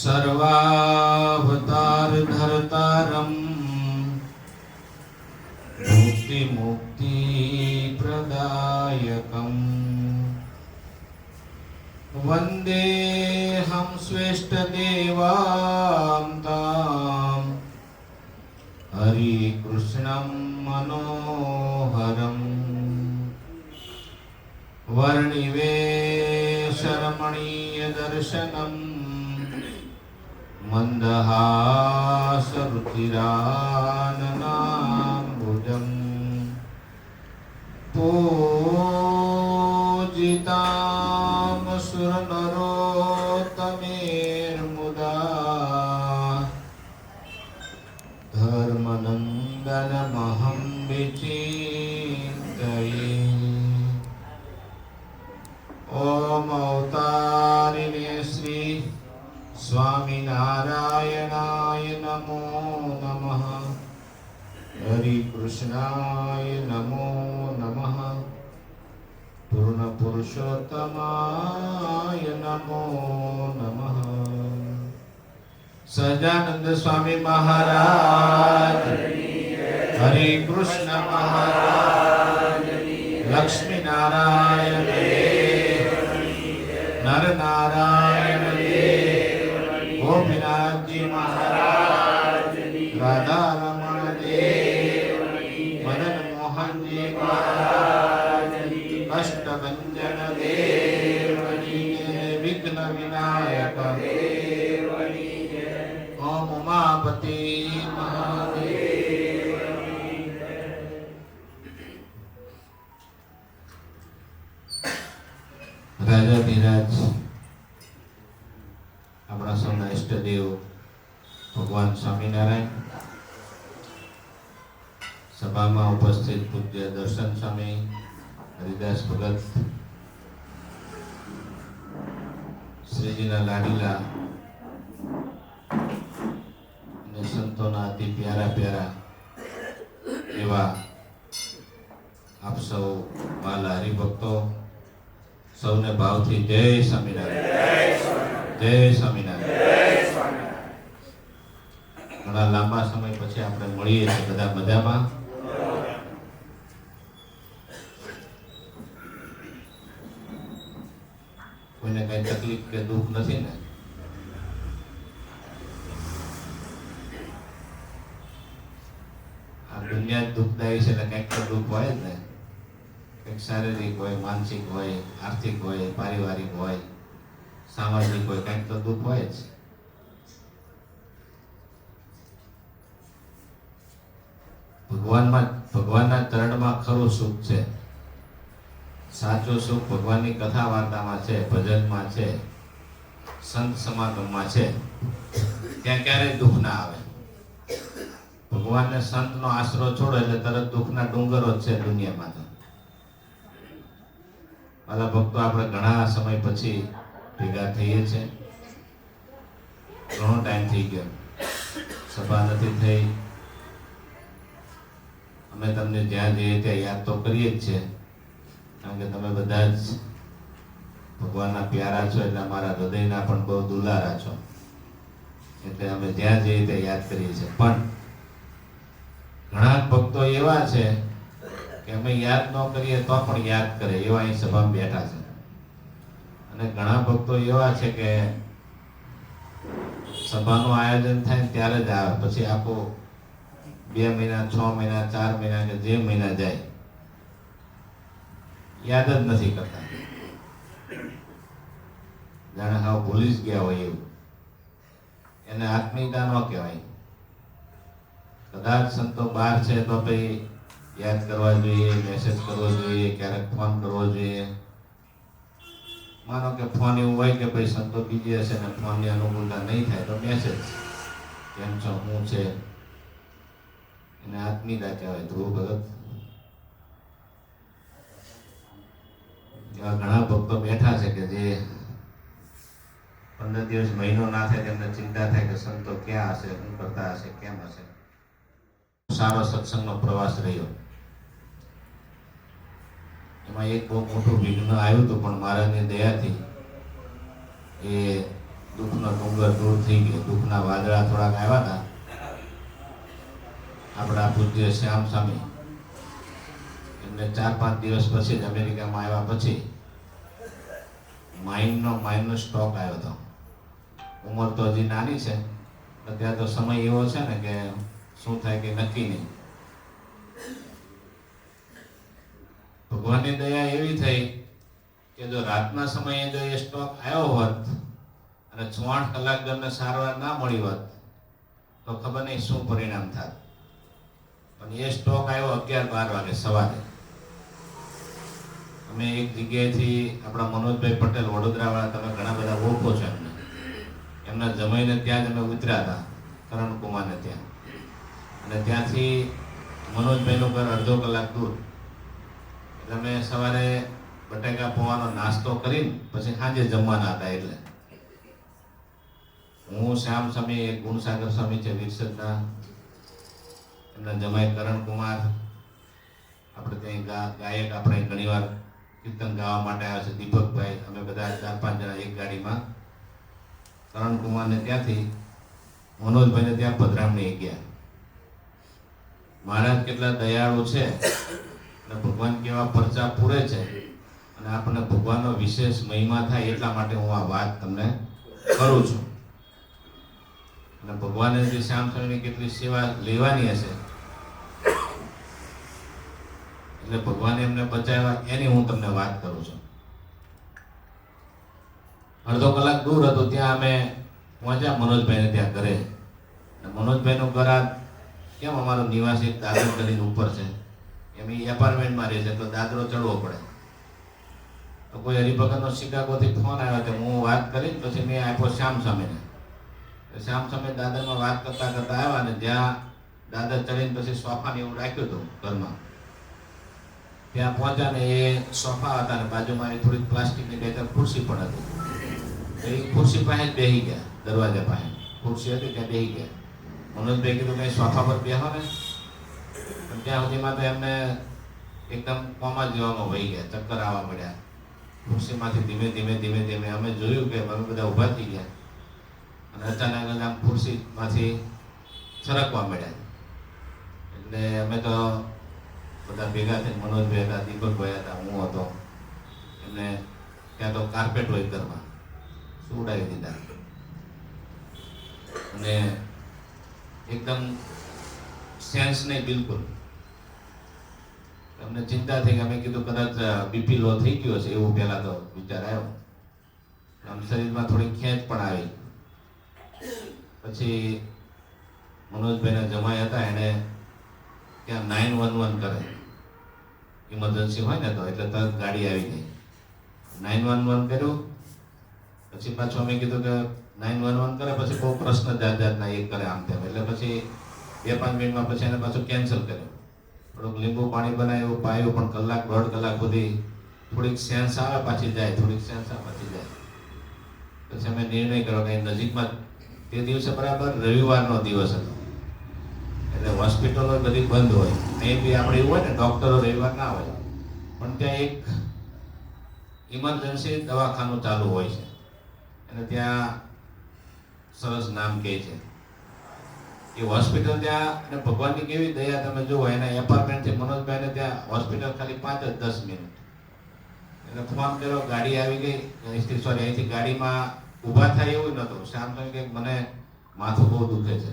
सर्वावतार धर्तारं मुक्ति मुक्ति प्रदायकं वंदे हम श्रेष्ठ देवांतां हरि कृष्णं मनोहरं वर्णिवेशरमणीय दर्शनम् मन्दहासरुचिराननाम्बुजं पूजितां सुरनरोत्तमेर्मुदा धर्मनन्दनमहं विचिन्तये। ॐ अवतारिणे श्री स्वामिनारायणाय नमो नमः। हरि कृष्णाय नमो नमः। पूर्ण पुरुषोत्तमाय नमो नमः। सहजानंद स्वामी महाराज, हरि कृष्ण महाराज, लक्ष्मी नारायण देव, नर नारायण देव, गोपीनाथ जी महाराज, राधा रमण देव, मदन मोहन जी महाराज, अष्टभंजन देव, विघ्न विनायक देव, ओम उमापति महादेव। राजाधिराज अपना सौना इष्टदेव भगवान स्वामीनारायण, सभा में उपस्थित पूज्य दर्शन स्वामी, हरिदास भगत, श्रीजीना लाडीला ने संतोना अति प्यारा प्यारा एवा आप सौ वाला हरिभक्तों सौने भावथी जय स्वामीनारायण, जय स्वामीनारायण। घणा लांबा समय पछी आपणे મળીએ છીએ બધા મજામાં। કોઈને કઈ તકલીફ કે દુઃખ નથી ને? આ દુનિયા જ દુઃખદાયી છે એટલે કંઈક તો દુઃખ હોય જ ને। કંઈક શારીરિક હોય, માનસિક હોય, આર્થિક હોય, પારિવારિક હોય, સામાજિક હોય, કંઈક તો દુઃખ હોય જ। ભગવાનના ચરણમાં ખરું સુખ છે। સાચું સુખ ભગવાનની કથા વાર્તામાં છે, ભજનમાં છે, સંત સમાગમમાં છે। ત્યાં ક્યારેય દુઃખ ના આવે। ભગવાનને સંતનો આશરો છોડો એટલે તરત દુઃખના ડુંગરો જ છે દુનિયામાં। તો વાલા ભક્તો, આપણે ઘણા સમય પછી ભેગા થઈએ છીએ। ઘણો ટાઈમ થઈ ગયો, સભા નથી થઈ। અમે તમને જ્યાં જઈએ ત્યાં યાદ તો કરીએ જ છીએ, કારણ કે તમે બધા જ ભગવાનના પ્યારા છો, એટલે અમારા હૃદયના પણ બહુ દુલારા છો, એટલે અમે જ્યાં જઈએ ત્યાં યાદ કરીએ છીએ। પણ ઘણા ભક્તો એવા છે કે અમે યાદ ન કરીએ તો પણ યાદ કરે એવા અહીં સભામાં બેઠા છે। અને ઘણા ભક્તો એવા છે કે સભાનું આયોજન થાય ત્યારે જ આવે, પછી આખો 2 મહિના, 6 મહિના, 4 મહિના કે જે મહિના જાય યાદ જ નથી કરતા, જાણે હાવ ભૂલી જ ગયા હોય એવું। એને આત્મીયતા ન કહેવાય। કદાચ સંતો બહાર છે તો ભાઈ યાદ કરવા જોઈએ, મેસેજ કરવો જોઈએ, ક્યારેક ફોન કરવો જોઈએ। માનો કે ફોન એવું હોય કે ભાઈ સંતો બીજી હશે ને ફોનની અનુકૂળતા નહીં થાય તો મેસેજ, કેમ છો, શું છે, એને આત્મીયતા કહેવાય। ધ્રુવ ભગત એવા ઘણા ભક્તો બેઠા છે કે જે 15 દિવસ, મહિનો ના થાય તેમને ચિંતા થાય કે સંતો ક્યાં હશે, શું કરતા હશે, કેમ હશે। સારો સત્સંગનો પ્રવાસ રહ્યો। એમાં એક બહુ મોટું વિઘ્ન આવ્યું હતું, પણ મહારાજની દયાથી એ દુઃખનો ડુંગર દૂર થઈ ગયો. દુઃખના વાદળા થોડાક આવ્યા હતા. આપણા પૂજ્ય શ્યામ સ્વામી એમને 4-5 દિવસ પછી જ અમેરિકામાં આવ્યા પછી માઇન્ડનો સ્ટોક આવ્યો હતો. ઉંમર તો હજી નાની છે, અત્યારે તો સમય એવો છે ને કે શું થાય કે નક્કી નહીં. ભગવાનની દયા એવી થઈ કે જો રાતના સમયે જો એ સ્ટોક આવ્યો હોત અને 64 કલાક તમને સારવાર ના મળી હોત તો ખબર નહીં શું પરિણામ થાત. પણ એ સ્ટોક આવ્યો 11-12 વાગે સવારે. અમે એક જગ્યાએથી આપણા મનોજભાઈ પટેલ વડોદરાવાળા, તમે ઘણા બધા ઓળખો છો એમને, એમના જમાઈને ત્યાં જ અમે ઉતર્યા હતા કરણકુમારને ત્યાં. અને ત્યાંથી મનોજભાઈનું ઘર અડધો કલાક દૂર. એટલે અમે સવારે બટાકા પૌવાનો નાસ્તો કરીને પછી સાંજે જમવાના હતા. એટલે હું, શ્યામ સ્વામી, એક ગુણસાગર સ્વામી છે વિરસદના, એમના જમાઈ કરણકુમાર, આપણે ત્યાં ગાયક આપણે ઘણીવાર કીર્તન ગાવા માટે આવ્યા છે દીપકભાઈ, અમે બધા 4-5 જણા એક ગાડીમાં કરણકુમારને ત્યાંથી મનોજભાઈને ત્યાં પધરામણી ગયા. મહારાજ કેટલા દયાળુ છે અને ભગવાન કેવા પરચા પૂરે છે અને આપણને ભગવાનનો વિશેષ મહિમા થાય એટલા માટે હું આ વાત તમને કરું છું. અને ભગવાને જે શ્યામ સ્વામીની કેટલી સેવા લેવાની હશે એટલે ભગવાને એમને બચાવ્યા એની હું તમને વાત કરું છું. અડધો કલાક દૂર હતું, ત્યાં અમે પહોંચ્યા મનોજભાઈને ત્યાં ઘરે. મનોજભાઈનું ઘર આ કેમ અમારો નિવાસ એક દાદર કરીને ઉપર છે, એમ એપાર્ટમેન્ટમાં રહે છે, તો દાદરો ચડવો પડે. તો કોઈ હરિભગતનો શિકાગોથી ફોન આવ્યો તો હું વાત કરી પછી મેં આપ્યો શ્યામ સ્વામીને. શ્યામ સ્વામી દાદરમાં વાત કરતા કરતા આવ્યા અને જ્યાં દાદર ચડીને પછી સોફાને એવું રાખ્યું હતું ઘરમાં, ત્યાં પહોંચ્યા ને એ સોફા હતા ને બાજુમાં એ થોડીક પ્લાસ્ટિકની 2-3 ખુરશી પણ હતી. એ ખુરશી પાસે જ બેસી ગયા, દરવાજા પાસે ખુરશી હતી ત્યાં બેસી ગયા. મનોજભાઈ કીધું કંઈ સોફા પર બેહો ને, પણ ત્યાં સુધીમાં તો એમને એકદમ કોમા જેવામાં વહી ગયા, ચક્કર આવવા મળ્યા. ખુરશીમાંથી ધીમે ધીમે અમે જોયું કે અમે બધા ઊભા થઈ ગયા અને અચાનક જ આમ ખુરશીમાંથી સરકવા મળ્યા. એટલે અમે તો બધા ભેગા થઈને, મનોજભાઈ હતા, દીપકભાઈ હતા, હું હતો, એમને ત્યાં તો કાર્પેટ હોય ઘરમાં, સુવડાવી દીધા. અને એકદમ સેન્સ નહીં બિલકુલ. અમને ચિંતા થઈ કે અમે કીધું કદાચ બીપી લો થઈ ગયો છે એવું પહેલા તો વિચાર આવ્યો. આમ શરીરમાં થોડી ખેંચ પણ આવી. પછી મનોજભાઈના જમાઈ હતા, એને ત્યાં 911 કરે, ઇમરજન્સી હોય ને તો, એટલે તરત ગાડી આવી ગઈ. 911 કર્યું પછી પાછું અમે કીધું કે 911 કરે પછી બહુ પ્રશ્ન જાતના એક કરે આમ તેમ, એટલે પછી 2-5 મિનિટમાં પછી એને પાછું કેન્સલ કર્યું. થોડુંક લીંબુ પાણી બનાવ્યું, પાયું, પણ 1-1.5 કલાક સુધી થોડીક સેન્સ આવે પાછી જાય, થોડીક સેન્સ આવે પાછી જાય. પછી અમે નિર્ણય કર્યો કે નજીકમાં, તે દિવસે બરાબર રવિવારનો દિવસ હતો એટલે હોસ્પિટલો બધી બંધ હોય. અહીં બી આપણે એવું હોય ને, ડૉક્ટરો રવિવાર ના હોય, પણ ત્યાં એક ઇમરજન્સી દવાખાનું ચાલુ હોય છે અને ત્યાં સરસ નામ કહે છે એ હોસ્પિટલ ત્યાં. અને ભગવાનની કેવી દયા તમે જુઓ, એના એપાર્ટમેન્ટથી મનોજભાઈને ત્યાં હોસ્પિટલ ખાલી 5-10 મિનિટ. એટલે ફોન કર્યો, ગાડી આવી ગઈ. સોરી, અહીંથી ગાડીમાં ઊભા થાય એવું નહોતું. શ્યામ સ્વામી કે મને માથું બહુ દુખે છે,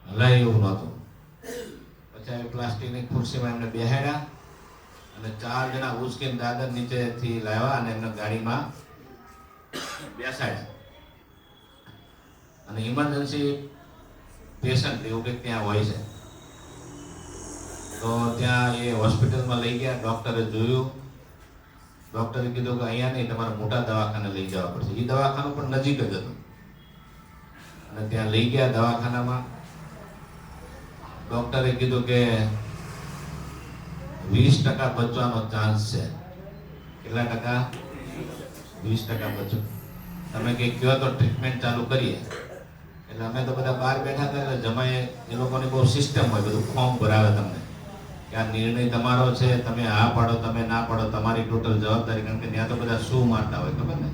હલાય એવું નહોતું. પછી આવી પ્લાસ્ટિકની ખુરશીમાં એમને બેહાડ્યા અને 4 જણા ઉચકીને દાદર નીચેથી લાવ્યા અને એમને ગાડીમાં બેસાડ્યા. અને ઇમરજન્સી પેશન્ટ એવું કંઈક ત્યાં હોય છે, તો ત્યાં એ હોસ્પિટલમાં લઈ ગયા. ડૉક્ટરે જોયું, ડૉક્ટરે કીધું કે અહીંયા નહીં, તમારે મોટા દવાખાને લઈ જવા પડશે. એ દવાખાનું પણ નજીક જ હતું અને ત્યાં લઈ ગયા દવાખાનામાં. ડૉક્ટરે કીધું કે 20% બચવાનો ચાન્સ છે. કેટલા ટકા? 20% બચો. તમે કંઈક કહો તો ટ્રીટમેન્ટ ચાલુ કરીએ. એટલે અમે તો બધા બહાર બેઠા હતા. એટલે જમાએ, એ લોકોની બહુ સિસ્ટમ હોય, બધું ફોર્મ ભરાવે તમને કે આ નિર્ણય તમારો છે, તમે હા પાડો, તમે ના પાડો, તમારી ટોટલ જવાબદારી. કારણ કે ત્યાં તો બધા શું મારતા હોય ખબર ને,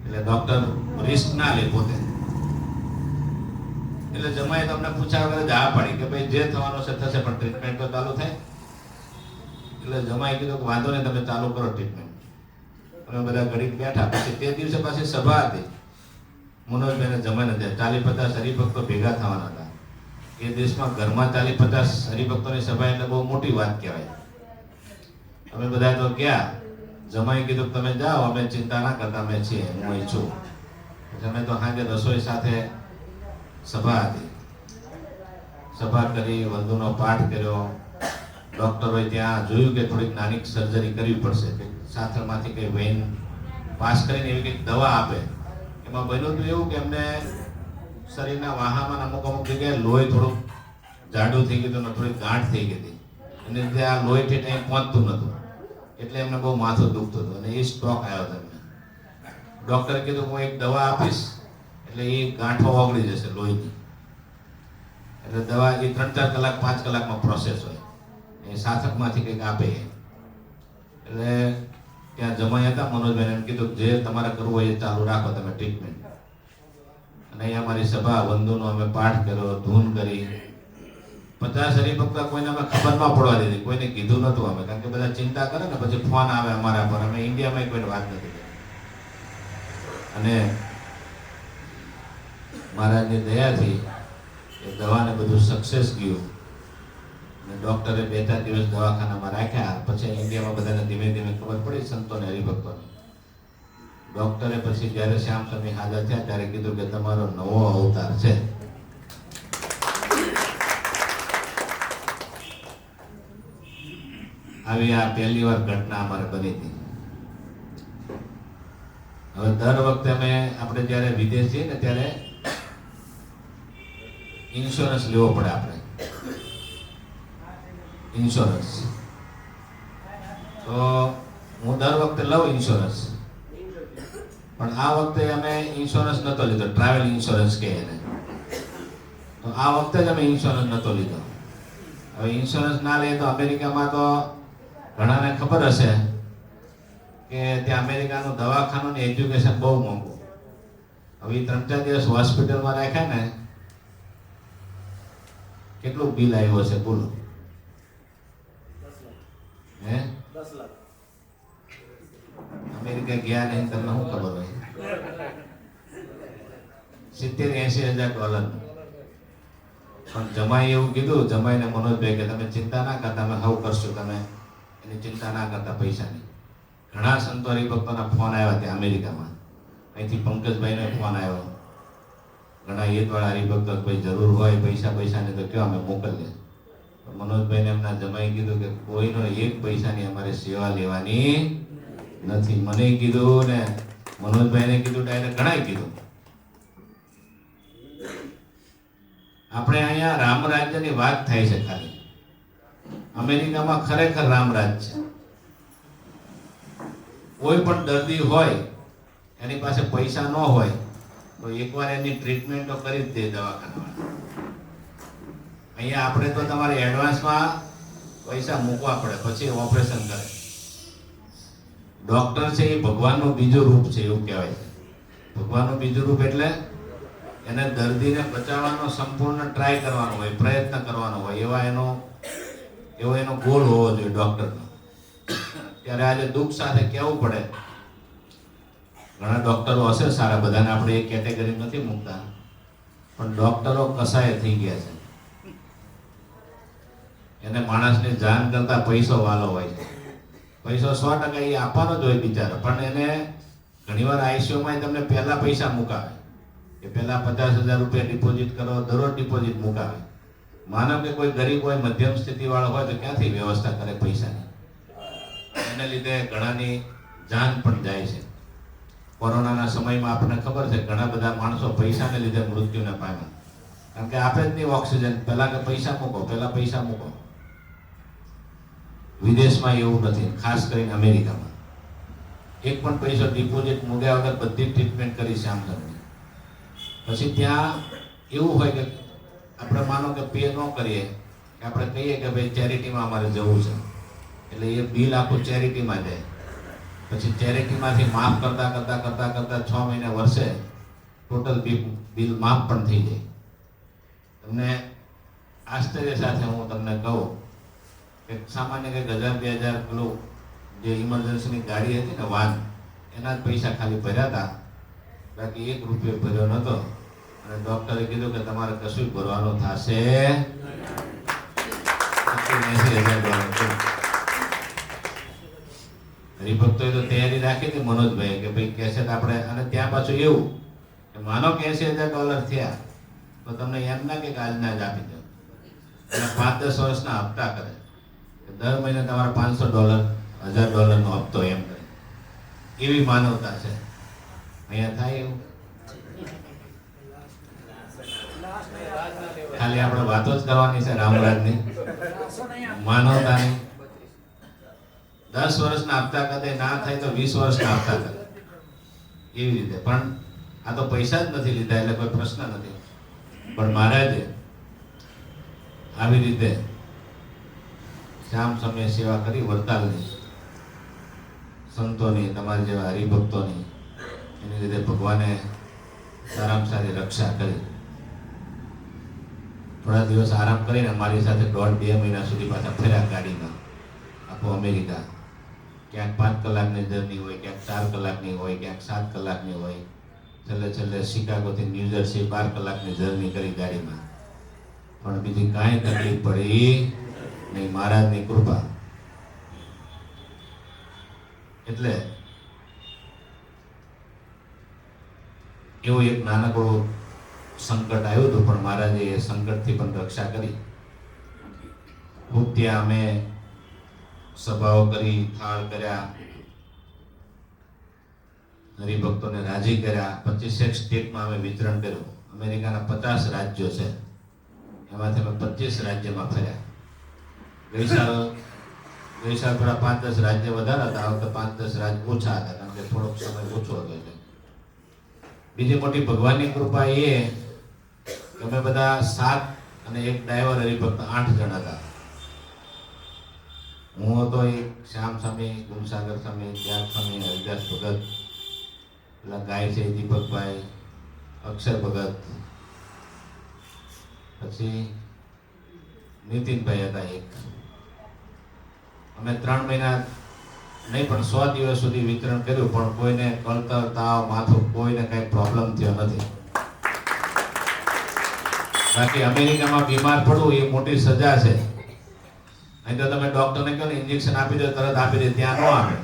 એટલે ડૉક્ટર રિસ્ક ના લે પોતે. એટલે જમાએ તમને પૂછ્યા વગર જ હા પાડી કે ભાઈ જે થવાનું છે થશે, પણ ટ્રીટમેન્ટ તો ચાલુ થાય. એટલે જમાએ કીધું કે વાંધો નહીં, તમે ચાલુ કરો ટ્રીટમેન્ટ. અમે બધા ઘડીક બેઠા. પછી તે દિવસે પાછી સભા હતી મનોજભાઈને જમાઈને ત્યાં 40-50 હરિભક્તો ભેગા થવાના હતા. એ દેશમાં ઘરમાં 40-50 હરિભક્તોની સભા એટલે બહુ મોટી વાત કહેવાય. અમે બધા તો ગયા. જમાઈ કીધું તમે જાઓ, અમે ચિંતા ના કરતા, અમે છીએ, હું અહીં છું. પછી અમે તો સાંજે રસોઈ સાથે સભા હતી. સભા કરી, વંદુનો પાઠ કર્યો. ડૉક્ટરોએ ત્યાં જોયું કે થોડીક નાની સર્જરી કરવી પડશે, કે સાથળમાંથી કંઈ વેઇન પાસ કરીને એવી કંઈક દવા આપે. એમાં બન્યું હતું એવું કે એમને શરીરના વાહામાં અમુક જગ્યાએ લોહી થોડુંક જાડું થઈ ગયું હતું, થોડીક ગાંઠ થઈ ગઈ હતી, અને જે આ લોહી ઠેઠ અહીં પહોંચતું નહોતું, એટલે એમને બહુ માથું દુખતું હતું, અને એ સ્ટ્રોક આવ્યો હતો એમને. ડૉક્ટરે કીધું હું એક દવા આપીશ એટલે એ ગાંઠો ઓગળી જશે લોહીની. એટલે દવા એ 3-4 કલાક 5 કલાકમાં પ્રોસેસ હોય, એ સાથકમાંથી કંઈક આપે. એટલે ત્યાં જમાઈ હતા મનોજભાઈને એમ કીધું જે તમારે કરવું હોય એ ચાલુ રાખો તમે ટ્રીટમેન્ટ. અને અહીંયા અમારી સભા વંદુનો અમે પાઠ કર્યો, ધૂન કરી. 50 હરિભક્તો કોઈને અમે ખબર ન પડવા દીધી, કોઈને કીધું નહોતું અમે, કારણ કે બધા ચિંતા કરે ને, પછી ફોન આવે અમારા પર. અમે ઇન્ડિયામાં કોઈને વાત નથી કરી. અને મહારાજની દયાથી એ દવાને બધું સક્સેસ ગયું. અને ડૉક્ટરે 2-4 દિવસ દવાખાનામાં રાખ્યા. પછી ઇન્ડિયામાં બધાને ધીમે ધીમે ખબર પડી, સંતોને હરિભક્તોને. ડૉક્ટરે પછી જ્યારે શ્યામ સ્વામી હાજર થયા ત્યારે કીધું કે તમારો નવો અવતાર છે. આવી આ પહેલી વાર ઘટના અમારે બની હતી. હવે દર વખતે આપણે જ્યારે વિદેશ જઈએ ને ત્યારે ઇન્સ્યોરન્સ લેવો પડે. આપણે ઇન્સ્યોરન્સ તો હું દર વખતે લઉં ઇન્સ્યોરન્સ, પણ આ વખતે અમે ઇન્સ્યોરન્સ નહોતો લીધો, ટ્રાવેલ ઇન્સ્યોરન્સ કહે એને. તો આ વખતે જ અમે ઇન્સ્યોરન્સ નહોતો લીધો. હવે ઇન્સ્યોરન્સ ના લઈએ તો અમેરિકામાં તો ઘણાને ખબર હશે કે ત્યાં અમેરિકાનું દવાખાનું ને એજ્યુકેશન બહુ મોંઘું. હવે 3-4 દિવસ હોસ્પિટલમાં રાખ્યા ને, કેટલું બિલ આવ્યું હશે બોલો? હે 10 લાખ. અમેરિકા ગયા નહીં, તમને શું ખબર હોય? 70-80 હજાર $. પણ જમાઈ એવું કીધું, જમાઈને મનોજભાઈ કે તમે ચિંતા ના કરતા, અમે હવ કરશું, તમે એની ચિંતા ના કરતા પૈસાની. ઘણા સંતો હરિભક્તોના ફોન આવ્યા ત્યાં અમેરિકામાં. અહીંથી પંકજભાઈનો ફોન આવ્યો. ઘણા હિતવાળા હરિભક્તો કોઈ જરૂર હોય પૈસાની તો કયો અમે મોકલીએ. મનોજભાઈને એમના જમાઈ કીધું કે કોઈનો 1 પૈસાની અમારે સેવા લેવાની નથી. મને કીધું ને મનોજભાઈને કીધું, ડાયરેક્ટ ઘણાય કીધું. આપણે અહીંયા રામ રાજ્યની વાત થાય છે ખાલી. અમેરિકામાં ખરેખર રામરાજ છે. કોઈ પણ દર્દી હોય એની પાસે પૈસા ન હોય તો એકવાર એની ટ્રીટમેન્ટ તો કરી જ દે દવાખાનામાં. અહીંયા આપણે તો તમારે એડવાન્સમાં પૈસા મૂકવા પડે, પછી ઓપરેશન કરે. ડૉક્ટર છે એ ભગવાનનું બીજું રૂપ છે એવું કહેવાય છે. ભગવાનનું બીજું રૂપ એટલે એને દર્દીને બચાવવાનો સંપૂર્ણ ટ્રાય કરવાનો હોય, પ્રયત્ન કરવાનો હોય, એવો એનો ગોલ હોવો જોઈએ ડૉક્ટરનો. ત્યારે આજે દુઃખ સાથે કહેવું પડે, ઘણા ડૉક્ટરો હશે સારા, બધાને આપણે એ કેટેગરી નથી મૂકતા, પણ ડૉક્ટરો કસાય થઈ ગયા છે. એને માણસની જાન કરતા પૈસો વાલો હોય છે. પૈસો 100% એ આપવાનો જ હોય બિચારો, પણ એને ઘણીવાર આઈસીયુમાં તમને પહેલા પૈસા મુકાવે કે પહેલા 50,000 રૂપિયા ડિપોઝિટ કરો, દરરોજ ડિપોઝિટ મુકાવે. માનો કે કોઈ ગરીબ હોય, મધ્યમ સ્થિતિવાળો હોય તો ક્યાંથી વ્યવસ્થા કરે પૈસાની? એને લીધે ઘણાની જાન પણ જાય છે. કોરોનાના સમયમાં આપણને ખબર છે ઘણા બધા માણસો પૈસાને લીધે મૃત્યુને પામ્યા, કારણ કે આપે જ નહીં ઓક્સિજન. પહેલા કે પૈસા મૂકો. વિદેશમાં એવું નથી, ખાસ કરીને અમેરિકામાં. 1 પણ પૈસો ડિપોઝિટ મૂક્યા વગર બધી ટ્રીટમેન્ટ કરી શ્યામસરની. પછી ત્યાં એવું હોય કે આપણે માનો કે પે ન કરીએ, કે આપણે કહીએ કે ભાઈ ચેરિટીમાં અમારે જવું છે, એટલે એ બિલ આખું ચેરિટીમાં જાય. પછી ચેરિટીમાંથી માફ કરતા 6 મહિને વર્ષે ટોટલ બિલ માફ પણ થઈ જાય. તમને આશ્ચર્ય સાથે હું તમને કહું કે સામાન્ય કંઈક 1000-2000 કિલો જે ઇમરજન્સીની ગાડી હતી ને વાન, એના જ પૈસા ખાલી ભર્યા હતા, બાકી 1 રૂપિયો ભર્યો નહોતો. અને ડૉક્ટરે કીધું કે તમારે કશું ભરવાનું થશે $80,000. હરિભક્તોએ તો તૈયારી રાખી હતી મનોજભાઈ કે ભાઈ કેસેટ આપણે, અને ત્યાં પાછું એવું કે માનો કે $80,000 થયા તો તમને એમ ના કે આજના જ આપી દો, અને 5-10 વર્ષના હપ્તા કરે, દર મહિને તમારા $500 $1,000નો હપ્તો એમ કરે. એવી માનવતા છે. અહીંયા થાય એવું? ખાલી આપણે વાતો જ કરવાની છે રામરાજની, માનવતાની. 10 વર્ષના હપ્તા કરે, ના થાય તો 20 વર્ષના હપ્તા કરે, એવી રીતે. પણ આ તો પૈસા જ નથી લીધા એટલે કોઈ પ્રશ્ન નથી. પણ મહારાજે આવી રીતે શ્યામ સમય સેવા કરી, વડતાલની સંતોની, તમારી જેવા હરિભક્તોની, એની લીધે ભગવાને સારામાં સારી રક્ષા કરી. થોડા દિવસ આરામ કરીને મારી સાથે 1.5-2 મહિના સુધી પાછા ફર્યા ગાડીમાં આખું અમેરિકા. ક્યાંક 5 કલાકની જર્ની હોય, ક્યાંક 4 કલાકની હોય, ક્યાંક 7 કલાકની હોય. છેલ્લે શિકાગોથી ન્યૂજર્સી 12 કલાકની જર્ની કરી ગાડીમાં. પણ બીજી કાંઈ તકલીફ પડી નહીં, મહારાજની કૃપા. એટલે એવું એક નાનકડું સંકટ આવ્યું હતું, પણ મહારાજે એ સંકટથી પણ રક્ષા કરી. ખૂબ ત્યાં અમે સભાઓ કરી, થાળ કર્યા, હરિભક્તોને રાજી કર્યા. 25 સ્ટેટમાં અમે વિતરણ કર્યું. અમેરિકાના 50 રાજ્યો છે, એમાંથી અમે 25 રાજ્યમાં ફર્યા. ગઈ સાલ થોડા 5-10 રાજ્ય વધારે હતા, આ વખતે 5-10 રાજ્ય ઓછા હતા, કારણ કે થોડોક સમય ઓછો હતો. એટલે બીજી મોટી ભગવાનની કૃપા એ કે અમે બધા 7 અને એક ડ્રાઈવર હરિભક્ત 8 જણ હતા. હું હતો, એક શ્યામ સ્વામી, ગુણસાગર સ્વામી, ત્યાગ સ્વામી, હરિદાસ ભગત, પેલા ગાય છે દીપકભાઈ, અક્ષર ભગત, પછી નીતિનભાઈ હતા એક. અમે 3 મહિના નહીં પણ 100 દિવસ સુધી વિતરણ કર્યું, પણ કોઈને કળતર, તાવ, માથું, કોઈને કઈ પ્રોબ્લેમ થયો નથી. બાકી અમેરિકામાં બીમાર પડવું એ મોટી સજા છે. અહીં તો તમે ડોક્ટરને કહો ને ઇન્જેક્શન આપી દો, તરત આપી દે. ત્યાં ન આપે.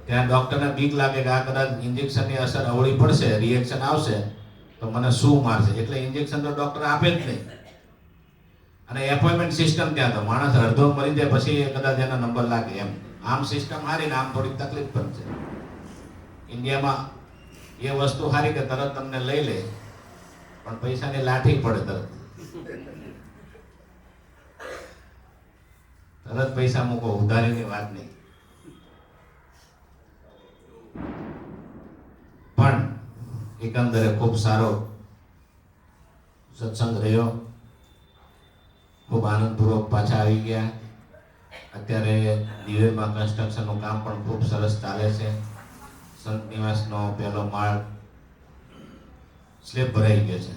ત્યાં ડોક્ટરને બીક લાગે કે આ કદાચ ઇન્જેક્શનની અસર અવળી પડશે, રિએક્શન આવશે તો મને શું મારશે, એટલે ઇન્જેક્શન તો ડોક્ટર આપે જ નહીં. અને એપોઇન્ટમેન્ટ સિસ્ટમ ત્યાં તો માણસ અડધો મરી જાય પછી કદાચ એનો નંબર લાગે એમ. આમ સિસ્ટમ હારી ને આમ થોડીક તકલીફ પણ છે. ઇન્ડિયામાં એ વસ્તુ સારી કે તરત તમને લઈ લે, પણ પૈસાની લાઠી પડે. તરત પૈસા મૂકો, ઉધારીની વાત નહીં. પણ એકંદરે ખૂબ સારો સત્સંગ રહ્યો. ખૂબ આનંદપૂર્વક પાછા આવી ગયા. અત્યારે દિવેરમાં કન્સ્ટ્રક્શનનું કામ પણ ખૂબ સરસ ચાલે છે. સંત નિવાસનો પહેલો માળ સ્લેબ ભરાઈ ગયો છે.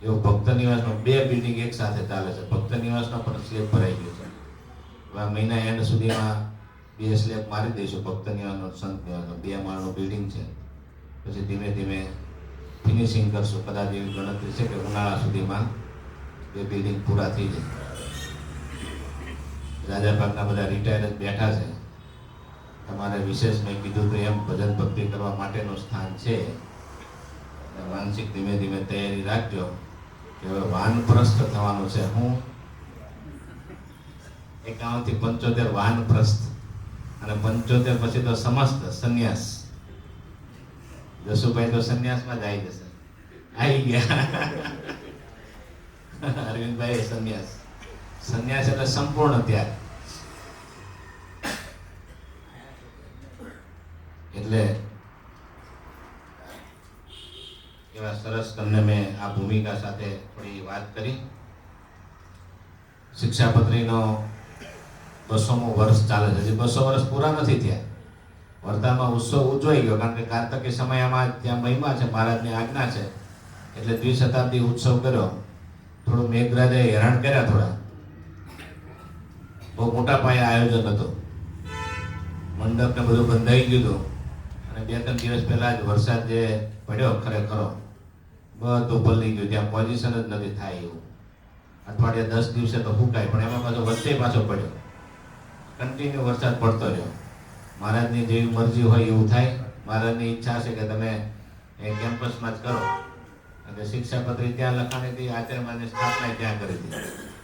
એવો ભક્ત નિવાસનો 2 બિલ્ડિંગ એક સાથે ચાલે છે. ભક્ત નિવાસનો પણ સ્લેબ ભરાઈ ગયો છે. હવે મહિના એન્ડ સુધીમાં 2 સ્લેબ મારી દઈશું. ભક્ત નિવાસનો, સંત નિવાસનો 2 માળનું બિલ્ડિંગ છે. પછી ધીમે ધીમે ફિનિશિંગ કરશું. કદાચ એવી ગણતરી છે કે ઉનાળા સુધીમાં 2 બિલ્ડિંગ પૂરા થઈ જાય. રાજાભાગના બધા રિટાયર જ બેઠા છે. તમારે વિશેષ મેં કીધું તો એમ ભજન ભક્તિ કરવા માટેનું સ્થાન છે. માનસિક ધીમે ધીમે તૈયારી રાખજો કે હવે વાનપ્રસ્થ થવાનું છે. હું 51 થી 75 વાનપ્રસ્થ, અને 75 પછી તો સમસ્ત સંન્યાસ. જસુભાઈ તો સંન્યાસમાં જ આવી જશે. આવી ગયા. અરવિંદભાઈ સંન્યાસ. સંન્યાસ એટલે સંપૂર્ણ ત્યાગ. એટલે એવા સરસ તમને મેં આ ભૂમિકા સાથે થોડી વાત કરી. શિક્ષાપત્રીનો 200મો વર્ષ ચાલે છે. હજી 200 વર્ષ પૂરા નથી થયા. વરતાલમાં ઉત્સવ ઉજવાઈ ગયો, કારણ કે કાર્તકી સમયમાં ત્યાં મહિમા છે, મહારાજની આજ્ઞા છે એટલે દ્વિશતાબ્દી ઉત્સવ કર્યો. થોડું મેઘરાજાએ હેરાન કર્યા, થોડા બહુ મોટા પાયે આયોજન હતું. મંડપ ને બધું બંધાઈ ગયું હતું અને 2-3 દિવસ પહેલા જ વરસાદ જે પડ્યો ખરેખરો બધું પલળી ગયું, ત્યાં પોઝિશન જ નથી થાય એવું. અઠવાડિયા 10 દિવસે તો ફૂંકાય, પણ એમાં પાછો વચ્ચે પાછો પડ્યો, કન્ટિન્યુ વરસાદ પડતો રહ્યો. મહારાજની જેવી મરજી હોય એવું થાય. મહારાજની ઈચ્છા છે કે તમે એ કેમ્પસમાં જ કરો, અને શિક્ષાપત્રી ત્યાં લખાણી હતી, આચાર્યમાંની સ્થાપના ત્યાં કરી હતી.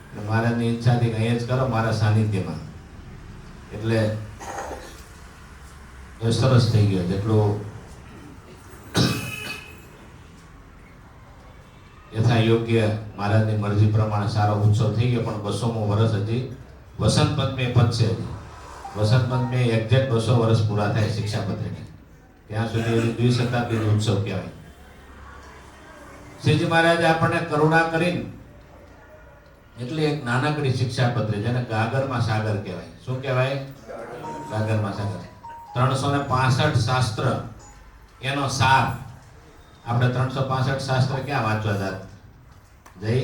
એટલે મહારાજની ઈચ્છાથી અહીંયા જ કરો, મારા સાનિધ્યમાં. એટલે એ સરસ થઈ ગયો. જેટલું યથા યોગ્ય મહારાજની મરજી પ્રમાણે સારો ઉત્સવ થઈ ગયો. પણ 200મું વર્ષ હજી વસંત પંચમી પતશે. વસંત પંચમી એક્ઝેક્ટ 200 વર્ષ પૂરા થાય શિક્ષાપત્રીને. ત્યાં સુધી દ્વિશતાબ્દી ઉત્સવ કહેવાય. શ્રીજી મહારાજે આપણને કરુણા કરીને એટલે એક નાનકડી શિક્ષાપત્રી, જેને ગાગરમાં સાગર કહેવાય. શું કહેવાય? ગાગરમાં સાગર. 365 શાસ્ત્ર એનો સાર. આપણે 365 શાસ્ત્ર ક્યાં વાંચવા જાત જઈ?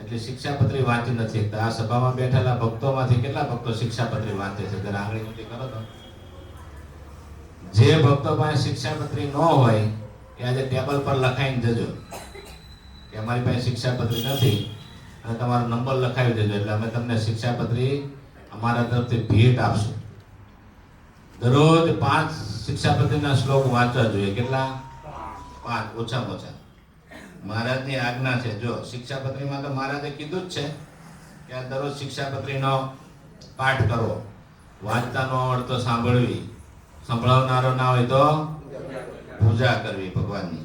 એટલે શિક્ષાપત્રી વાંચી નથી. આ સભામાં બેઠેલા ભક્તોમાંથી કેટલા ભક્તો શિક્ષાપત્રી વાંચે છે? જરા આંગળી ઊંચી કરો તો. જે ભક્તો પાસે શિક્ષાપત્રી ન હોય એ આજે ટેબલ પર લખાઈને જજો કે અમારી પાસે શિક્ષાપત્રી નથી, અને તમારો નંબર લખાવી દેજો, એટલે અમે તમને શિક્ષાપત્રી અમારા તરફથી ભેટ આપશું. દરરોજ 5 શિક્ષાપત્રીના શ્લોક વાંચવા જોઈએ. કેટલા? 5 ઓછામાં ઓછા. મહારાજની આજ્ઞા છે. જો શિક્ષાપત્રીમાં તો મહારાજે કીધું જ છે કે આ દરરોજ શિક્ષાપત્રીનો પાઠ કરવો, વાંચતા ન આવડતો સાંભળવી, સંભળાવનારો ના હોય તો પૂજા કરવી ભગવાનની.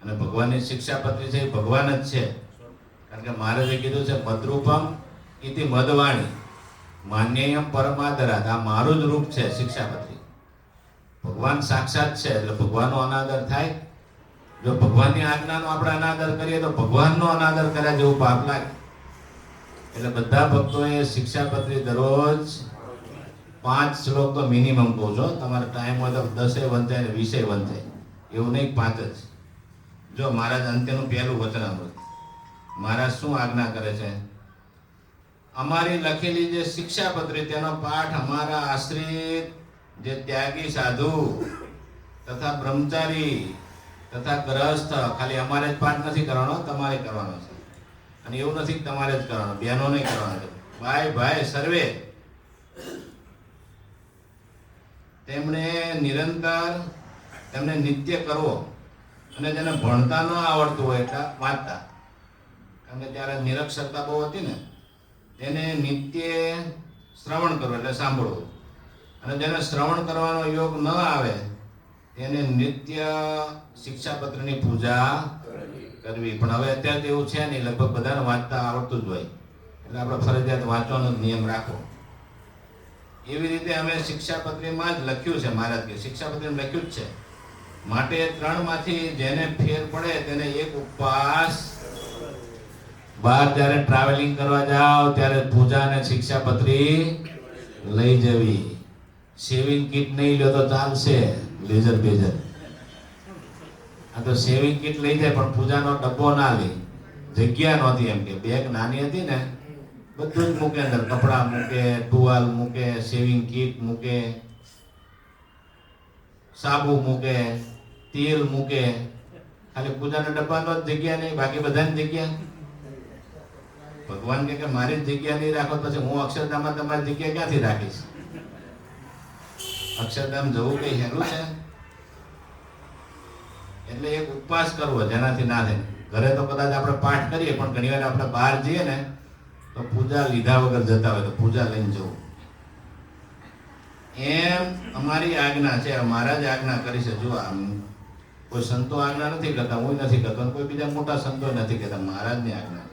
અને ભગવાનની શિક્ષાપત્રી છે એ ભગવાન જ છે, કારણ કે મહારાજે કીધું છે મદરૂપમ ઇતિ મદવાણી માન્યયમ પરમાદરાત. આ મારું જ રૂપ છે શિક્ષાપત્રી. ભગવાન સાક્ષાત છે, એટલે ભગવાનનો અનાદર થાય. જો ભગવાનની આજ્ઞાનો આપણે અનાદર કરીએ તો ભગવાનનો અનાદર કર્યા જેવું પાપ લાગે. એટલે બધા ભક્તોએ શિક્ષાપત્રી દરરોજ 5 શ્લોક તો મિનિમમ કહું છો. તમારે ટાઈમ હોય તો 10 વંચાય ને 20 વંચાય, એવું નહીં, 5 જ. જો મહારાજ અંત્યનું પહેલું વચનામૃત, મહારાજ શું આજ્ઞા કરે છે? અમારી લખેલી જે શિક્ષાપત્રી તેનો પાઠ અમારા આશ્રિત જે ત્યાગી સાધુ તથા બ્રહ્મચારી તથા ગ્રહસ્થ, ખાલી અમારે જ પાઠ નથી કરવાનો, તમારે કરવાનો છે. અને એવું નથી કે તમારે જ કરવાનો, બહેનો નહીં કરવાનો છે. ભાઈ ભાઈ સર્વે તેમણે નિરંતર, તેમને નિત્ય કરવો. અને જેને ભણતા ન આવડતું હોય એટલે વાંચતા, કારણ કે ત્યારે નિરક્ષરતા બહુ હતી ને, તેને નિત્ય શ્રવણ કરવું એટલે સાંભળવું. અને જેને શ્રવણ કરવાનો યોગ ન આવે તેને નિત્ય શિક્ષાપત્રની પૂજા કરવી. પણ હવે અત્યારે એવું છે નહીં, લગભગ બધાને વાંચતા આવડતું જ હોય, એટલે આપણે ફરજિયાત વાંચવાનો નિયમ રાખવો. એવી રીતે અમે શિક્ષાપત્રીમાં જ લખ્યું છે. મહારાજ કે શિક્ષાપત્રીમાં લખ્યું જ છે. માટે 3માંથી જેને ફેર પડે તેને એક ઉપવાસ. બહાર જ્યારે ટ્રાવેલિંગ કરવા જાઓ ત્યારે પૂજા અને શિક્ષાપત્રી લઈ જવી. સેવિંગ કિટ નહીં લ્યો તો ચાલશે, લેઝર બેઝર. આ તો સેવિંગ કિટ લઈ જાય પણ પૂજાનો ડબ્બો ના લે, જગ્યા નહોતી. એમ કે બેગ નાની હતી ને, બધું જ મૂકે અંદર. કપડાં મૂકે, ટુવાલ મૂકે, સેવિંગ કિટ મૂકે, સાબુ મૂકે, તેલ મૂકે. ખાલી પૂજાના ડબ્બાનો જ જગ્યા નહીં, બાકી બધાની જગ્યા. ભગવાન કે મારી જ જગ્યા નહીં રાખો, પછી હું અક્ષરધામમાં તમારી જગ્યા ક્યાંથી રાખીશ? અક્ષરધામ જવું કઈ હેલું છે? એટલે એક ઉપવાસ કરવો જેનાથી ના થાય. ઘરે તો કદાચ આપણે પાઠ કરીએ, પણ ઘણી વાર આપણે બહાર જઈએ ને તો પૂજા લીધા વગર જતા હોય, તો પૂજા લઈને જવું. એમ અમારી આજ્ઞા છે. મહારાજ આજ્ઞા કરી છે. જો આમ કોઈ સંતો આજ્ઞા નથી કરતા, હું નથી કરતો, કોઈ બીજા મોટા સંતો નથી કરતા. મહારાજની આજ્ઞા.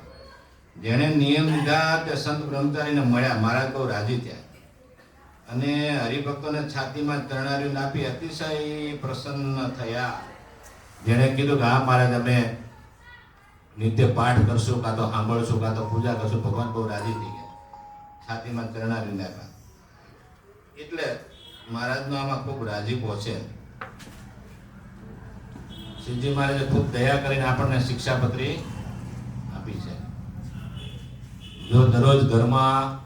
જેણે નિયમ લીધા તે સંત બ્રહ્મચારીને મળ્યા, મહારાજ બહુ રાજી થયા અને હરિભક્તોને છાતીમાં તરણારીઓ આપી અતિશય પ્રસન્ન થયા. જેણે કીધું કે હા મહારાજ, અમે નિત્ય પાઠ કરશું, કાં તો સાંભળશું, કાં તો પૂજા કરશું, ભગવાન બહુ રાજી થઈ ગયા. છાતીમાં તરણારીઓ આપ્યા. એટલે મહારાજનો આમાં ખૂબ રાજીપો છે. શ્રીજી મહારાજે ખૂબ દયા કરીને આપણને શિક્ષાપત્રી આપી છે. જો દરરોજ ઘરમાં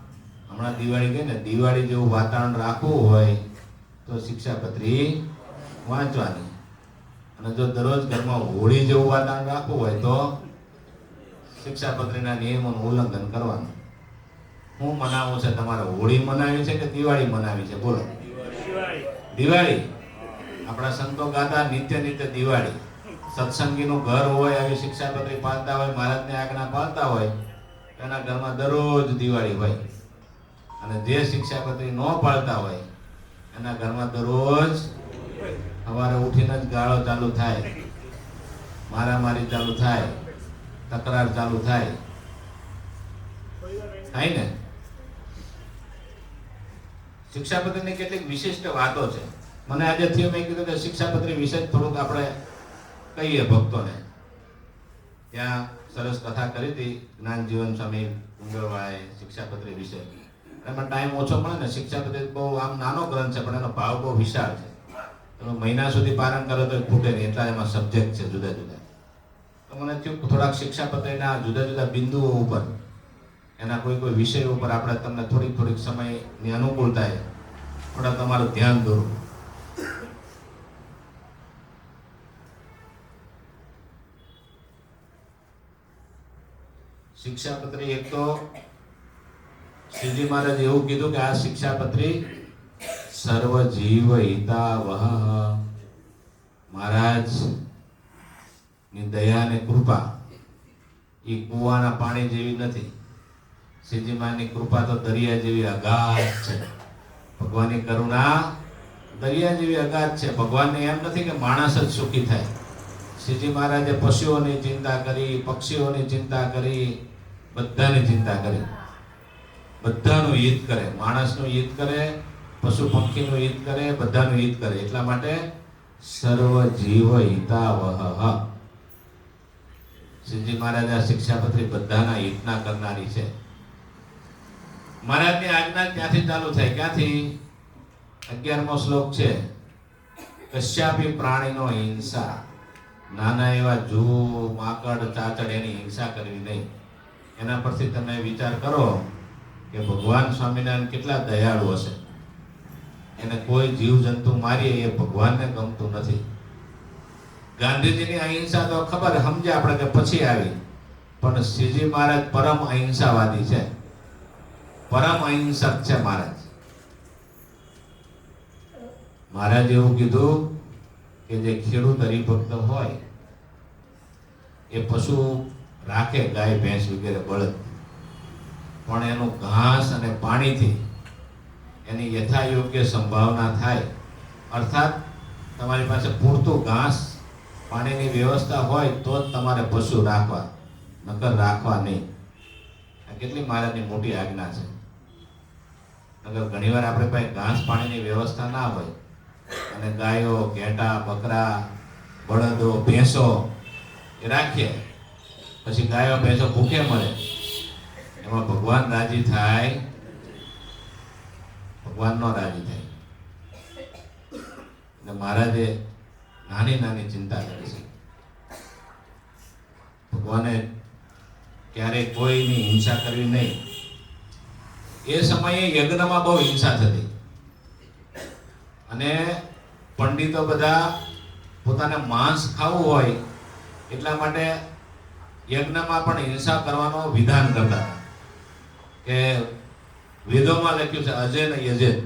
હમણાં દિવાળી ગઈ ને, દિવાળી જેવું વાતાવરણ રાખવું હોય તો શિક્ષાપત્રી વાંચવાની, અને જો દરરોજ ઘરમાં હોળી જેવું વાતાવરણ રાખવું હોય તો શિક્ષાપત્રીના નિયમોનું ઉલ્લંઘન કરવાનું. શું મનાવવું છે તમારે? હોળી મનાવી છે કે દિવાળી મનાવી છે? બોલો. દિવાળી. આપણા સંતો ગાતા નિત્ય નિત્ય દિવાળી. સત્સંગીનું ઘર હોય, આવી શિક્ષાપત્રી પાળતા હોય, મહારાજની આજ્ઞા પાળતા હોય, એના ઘરમાં દરરોજ દિવાળી હોય. અને જે શિક્ષાપત્રી ન પાળતા હોય એના ઘરમાં દરરોજ સવારે ઉઠીને જ ગાળો ચાલુ થાય, મારામારી ચાલુ થાય, તકરાર ચાલુ થાય ને. શિક્ષાપત્રીની કેટલીક વિશિષ્ટ વાતો છે. મને આજે થયું, મેં કીધું કે શિક્ષાપત્રી વિશે થોડુંક આપણે કહીએ ભક્તોને. ત્યાં સરસ કથા કરી હતી જ્ઞાન જીવન સ્વામી કુંગળવાળાએ શિક્ષાપત્રી વિશે. એમાં ટાઈમ ઓછો મળે ને. શિક્ષાપત્રી બહુ આમ નાનો ગ્રંથ છે, પણ એનો ભાવ બહુ વિશાળ છે. તમે મહિના સુધી પારણ કરો તો ખૂટે નહીં, એટલા એમાં સબ્જેક્ટ છે જુદા જુદા. તો મને થયું થોડાક શિક્ષાપત્રીના જુદા જુદા બિંદુઓ ઉપર, એના કોઈ કોઈ વિષય ઉપર આપણે તમને થોડીક સમયની અનુકૂળતાએ થોડા તમારું ધ્યાન દોરું. શિક્ષાપત્રી એક તો શ્રીજી મહારાજ એવું કીધું કે આ શિક્ષાપત્રી સર્વ જીવ હિતાવહ. મહારાજ ની દયા અને કૃપા એ કુવાના પાણી જેવી નથી. શ્રીજી મહારાજની કૃપા તો દરિયા જેવી અગાધ છે. ભગવાનની કરુણા દરિયા જેવી અગાધ છે. ભગવાનને એમ નથી કે માણસ જ સુખી થાય. શ્રીજી મહારાજે પશુઓની ચિંતા કરી, પક્ષીઓની ચિંતા કરી, બધાની ચિંતા કરી. બધાનું હિત કરે, માણસનું હિત કરે, પશુ પંખીનું હિત કરે, બધાનું હિત કરે. એટલા માટે સર્વ જીવ હિતાવહ. શ્રીજી મહારાજ આ શિક્ષાપત્રી બધાના હિતના કરનારી છે. મહારાજની આજ્ઞા ત્યાંથી ચાલુ થાય. ક્યાંથી? 11મો શ્લોક છે, કશ્યાપી પ્રાણીનો હિંસા. નાના એવા જૂ, માકડ, ચાચડ એની હિંસા કરવી નહીં. એના પરથી તમે વિચાર કરો કે ભગવાન સ્વામિનારાયણ કેટલા દયાળુ હશે. એને કોઈ જીવ જંતુ મારીએ એ ભગવાનને ગમતું નથી. ગાંધીજીની અહિંસા તો ખબર સમજે આપણે કે પછી આવી, પણ શ્રીજી મહારાજ પરમ અહિંસાવાદી છે, પરમ અહિંસક છે મહારાજ. મહારાજ એવું કીધું કે જે ખેડૂત હરિભક્ત હોય એ પશુ રાખે, ગાય, ભેંસ વગેરે, બળદ, પણ એનું ઘાસ અને પાણીથી એની યથાયોગ્ય સંભાવના થાય. અર્થાત તમારી પાસે પૂરતું ઘાસ, પાણીની વ્યવસ્થા હોય તો જ તમારે પશુ રાખવા, નકર રાખવા નહીં. આ કેટલી મહારાજની મોટી આજ્ઞા છે. નકર ઘણીવાર આપણે પાસે ઘાસ પાણીની વ્યવસ્થા ના હોય અને ગાયો, ઘેટા, બકરા, બળદો, ભેંસો એ રાખીએ, પછી ગાયો ભેંસો ભૂખે મળે. એમાં ભગવાન રાજી થાય? ભગવાન નો રાજી થાય. એટલે મહારાજે નાની નાની ચિંતા કરી છે. ભગવાને ક્યારેય કોઈની હિંસા કરવી નહીં. એ સમયે યજ્ઞમાં બહુ હિંસા થતી અને પંડિતો બધા પોતાને માંસ ખાવું હોય એટલા માટે યજ્ઞમાં પણ હિંસા કરવાનો વિધાન કરતા હતા. કે વેદોમાં લખ્યું છે અજેન યજેન.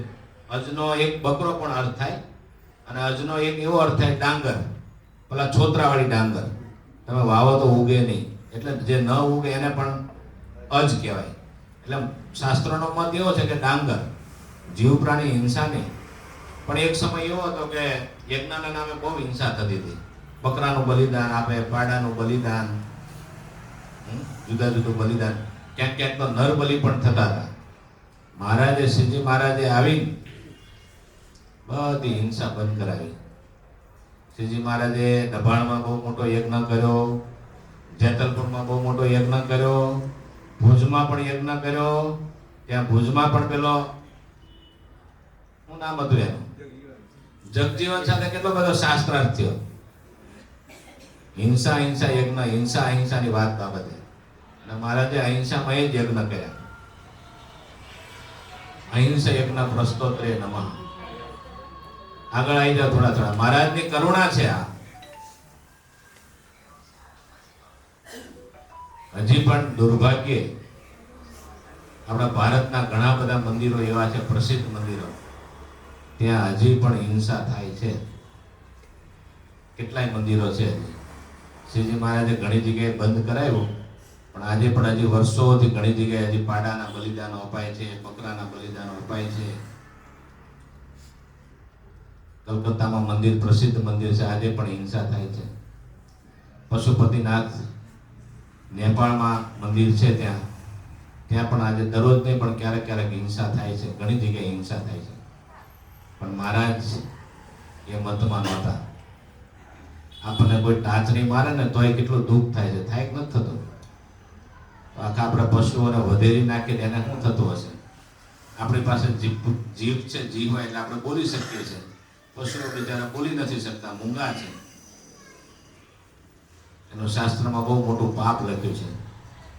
અજનો એક બકરો પણ અર્થ થાય, અને અજનો એક એવો અર્થ થાય ડાંગર, પેલા છોતરાવાળી ડાંગર. તમે વાવો તો ઉગે નહીં, એટલે જે ન ઉગે એને પણ અજ કહેવાય. એટલે શાસ્ત્રોનો મત એવો છે કે ડાંગર, જીવ પ્રાણી હિંસા નહીં. પણ એક સમય એવો હતો કે યજ્ઞના નામે બહુ હિંસા થતી હતી. બકરાનું બલિદાન આપે, પાડાનું બલિદાન, જુદા જુદું બલિદાન, ક્યાંક ક્યાંક તો નર બલિ પણ થતા હતા. મહારાજે, શ્રીજી મહારાજે આવી બધી હિંસા બંધ કરાવી. શ્રીજી મહારાજે દબાણમાં બહુ મોટો યજ્ઞ કર્યો, જેતલપુરમાં બહુ મોટો યજ્ઞ કર્યો, ભુજમાં પણ યજ્ઞ કર્યો. ત્યાં ભુજમાં પણ પેલો શું નામ હતું એનું. જગજીવન સાથે કેટલો બધો શાસ્ત્રાર્થ થયો. હિંસા હિંસા યજ્ઞ, હિંસા અહિંસાની વાત બાબતે. અને મહારાજે અહિંસામાં જ યજ્ઞ કર્યા. અહિંસા યજ્ઞ પ્રસ્તોત્રે નમઃ. આગળ આવી જાઓ થોડા થોડા. મહારાજની કરુણા છે આ. હજી પણ દુર્ભાગ્યે આપણા ભારતના ઘણા બધા મંદિરો એવા છે, પ્રસિદ્ધ મંદિરો, ત્યાં હજી પણ હિંસા થાય છે. કેટલાય મંદિરો છે. શ્રીજી મહારાજે ઘણી જગ્યાએ બંધ કરાવ્યું, પણ આજે પણ હજી વર્ષોથી ઘણી જગ્યાએ હજી પાડાના બલિદાનો અપાય છે, બકરાના બલિદાનો અપાય છે. કલકત્તામાં મંદિર, પ્રસિદ્ધ મંદિર છે, આજે પણ હિંસા થાય છે. પશુપતિનાથ નેપાળમાં મંદિર છે, ત્યાં પણ આજે દરરોજ નહીં પણ ક્યારેક ક્યારેક હિંસા થાય છે. ઘણી જગ્યાએ હિંસા થાય છે. પણ મહારાજ એ મતમાં નહોતા. આપણને કોઈ ટાચણી મારે ને તોય કેટલું દુઃખ થાય છે. થાય કે નથી થતું? આખા આપણા પશુઓને વધેરી નાખીને એને શું થતું હશે? આપણી પાસે જીભ છે, જીભ હોય એટલે આપણે બોલી શકીએ છીએ. પશુઓ બિચારા બોલી નથી શકતા, મૂંગા છે. એનું શાસ્ત્રમાં બહુ મોટું પાપ લખ્યું છે.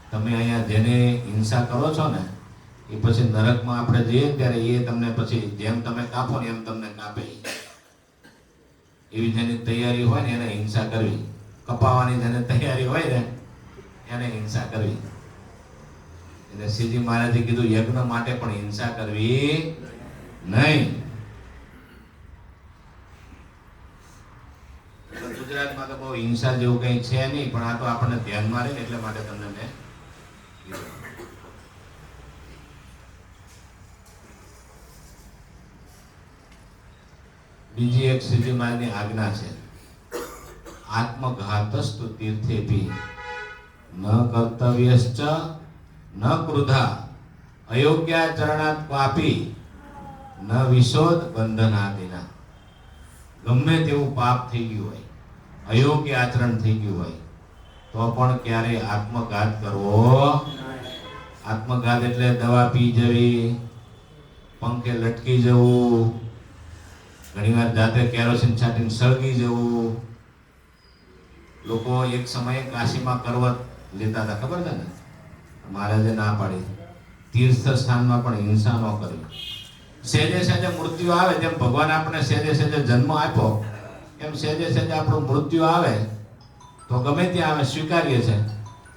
તમે અહીંયા જેને હિંસા કરો છો ને, એ પછી નરકમાં આપણે જઈએ ત્યારે એ તમને પછી જેમ તમે કાપો ને એમ તમને કાપે. એવી જેની તૈયારી હોય ને એને હિંસા કરવી. કપાવાની જેને તૈયારી હોય ને એને હિંસા કરવી. એટલે શ્રીજી મહારાજે કીધું યજ્ઞ માટે પણ હિંસા કરવી નહીં. ગુજરાતમાં તો બહુ હિંસા જેવું કઈ છે નહીં, પણ આ તો આપણને ધ્યાનમાં રહે ને એટલે માટે તમને મેં કીધું. બીજી એક શ્રીજી મહારાજની આજ્ઞા છે, આત્મઘાતસ્તુ તીર્થેપી ન કર્તવ્યશ્ચ ન ક્રુધા અયોગ્યાચરણાત પાપી ન વિશોધ બંધનાદિના. ગમે તેવું પાપ થઈ ગયું હોય, અયોગ્ય આચરણ થઈ ગયું હોય, તો પણ ક્યારે આત્મઘાત કરવો. આત્મઘાત એટલે દવા પી જવી, પંખે લટકી જવું, ઘણીવાર જાતે કેરોસીન છાંટીને સળગી જવું. લોકો એક સમયે કાશીમાં કરવત લેતા હતા, ખબર છે ને? મહારાજે ના પાડી. તીર્થ સ્થાનમાં પણ હિંસા ન કરવી. સહેજે સહેજે મૃત્યુ આવે, જેમ ભગવાન આપણે સહેજે સહેજે જન્મ આપ્યો, એમ સહેજે સહેજે આપણું મૃત્યુ આવે તો ગમે ત્યાં આવે, સ્વીકારીએ છે.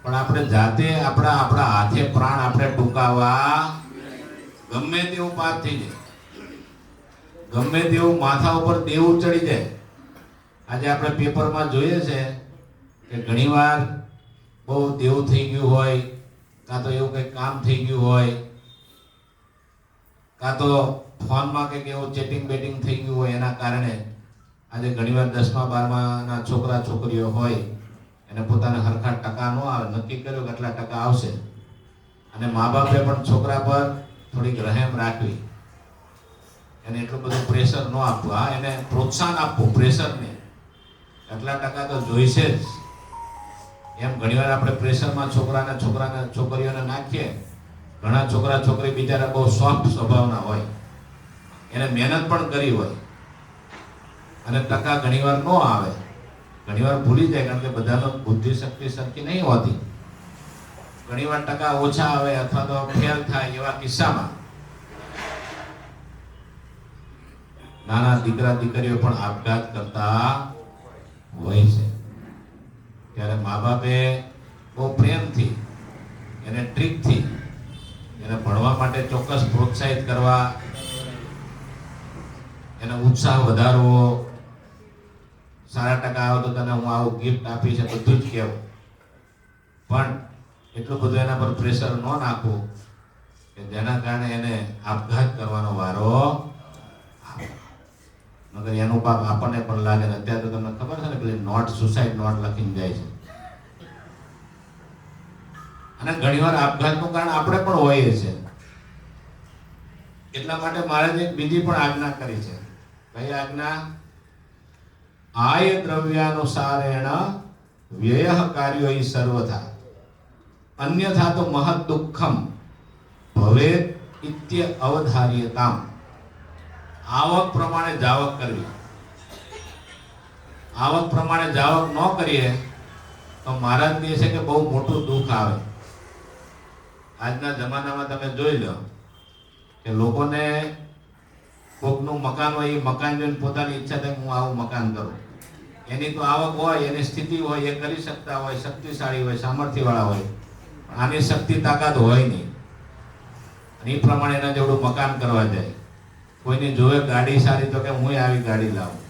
પણ આપણે જાતે આપણા હાથે પ્રાણ આપણે ટૂંકાવા. ગમે તેવું પાપ થઈ જાય, ગમે તેવું માથા ઉપર દેવું ચડી જાય. આજે આપણે પેપરમાં જોઈએ છે કે ઘણીવાર બહુ દેવું થઈ ગયું હોય, કાં તો એવું કંઈક કામ થઈ ગયું હોય, કાં તો ફોનમાં કંઈક એવું ચેટિંગ બેટિંગ થઈ ગયું હોય, એના કારણે આજે ઘણીવાર 10મા 12માના છોકરા છોકરીઓ હોય, એને પોતાને હરખા ટકા ન આવે, નક્કી કર્યું કે આટલા ટકા આવશે, અને મા બાપે પણ છોકરા પર થોડીક રહેમ રાખવી, એને એટલું બધું પ્રેશર ન આપવું. હા, એને પ્રોત્સાહન આપવું, પ્રેશર ને. આટલા ટકા તો જોઈશે જ. એમ ઘણીવાર આપણે પ્રેશરમાં છોકરીઓને નાખીએ. ઘણા છોકરા છોકરી બિચારા બહુ સોફ્ટ સ્વભાવના હોય, એને મહેનત પણ કરી હોય, અને ટકા ઘણીવાર ન આવે, ઘણીવાર ભૂલી જાય, કારણ કે બધાનો બુદ્ધિ શક્તિ સરખી નહીં હોતી. ઘણીવાર ટકા ઓછા આવે અથવા તો ફેલ થાય. એવા કિસ્સામાં નાના દીકરા દીકરીઓ પણ આપઘાત કરતા હોય છે. ત્યારે મા બાપે બહુ પ્રેમથી, એને ટ્રીકથી, એને ભણવા માટે ચોક્કસ પ્રોત્સાહિત કરવા, એનો ઉત્સાહ વધારવો. સારા ટકા આવે તો તને હું આવું ગિફ્ટ આપીશ, બધું જ કહેવું, પણ એટલું બધું એના પર પ્રેશર ન નાખવું કે જેના કારણે એને આપઘાત કરવાનો વારો આવે. મગર એનું પાપ આપણને પણ લાગે. ને અત્યારે તો તમને ખબર છે ને, પેલી નોટ, સુસાઇડ નોટ લખીને જાય છે. અને ઘણીવાર આપઘાતનું કારણ આપણે પણ હોઈએ છે. એટલા માટે મહારાજે બીજી પણ આજ્ઞા કરી છે. કઈ આજ્ઞા? આય દ્રવ્યાનુસારેણ વ્યય કાર્યો સર્વથા અન્યથા તો મહદ દુઃખમ ભવેત ઇત્ય અવધાર્યતામ. આવક પ્રમાણે જાવક કરવી. આવક પ્રમાણે જાવક ન કરીએ તો મહારાજ કહે છે કે બહુ મોટું દુઃખ આવે. આજના જમાનામાં તમે જોઈ લો કે લોકોને કોકનું મકાન હોય, એ મકાન જોઈને પોતાની ઈચ્છા થાય હું આવું મકાન કરું. એની તો આવક હોય, એની સ્થિતિ હોય, એ કરી શકતા હોય, શક્તિશાળી હોય, સામર્થ્યવાળા હોય. આની શક્તિ તાકાત હોય નહીં. અને એ પ્રમાણે એના જેવડું મકાન કરવા જાય. કોઈની જોવે ગાડી સારી તો કે હું આવી ગાડી લાવું.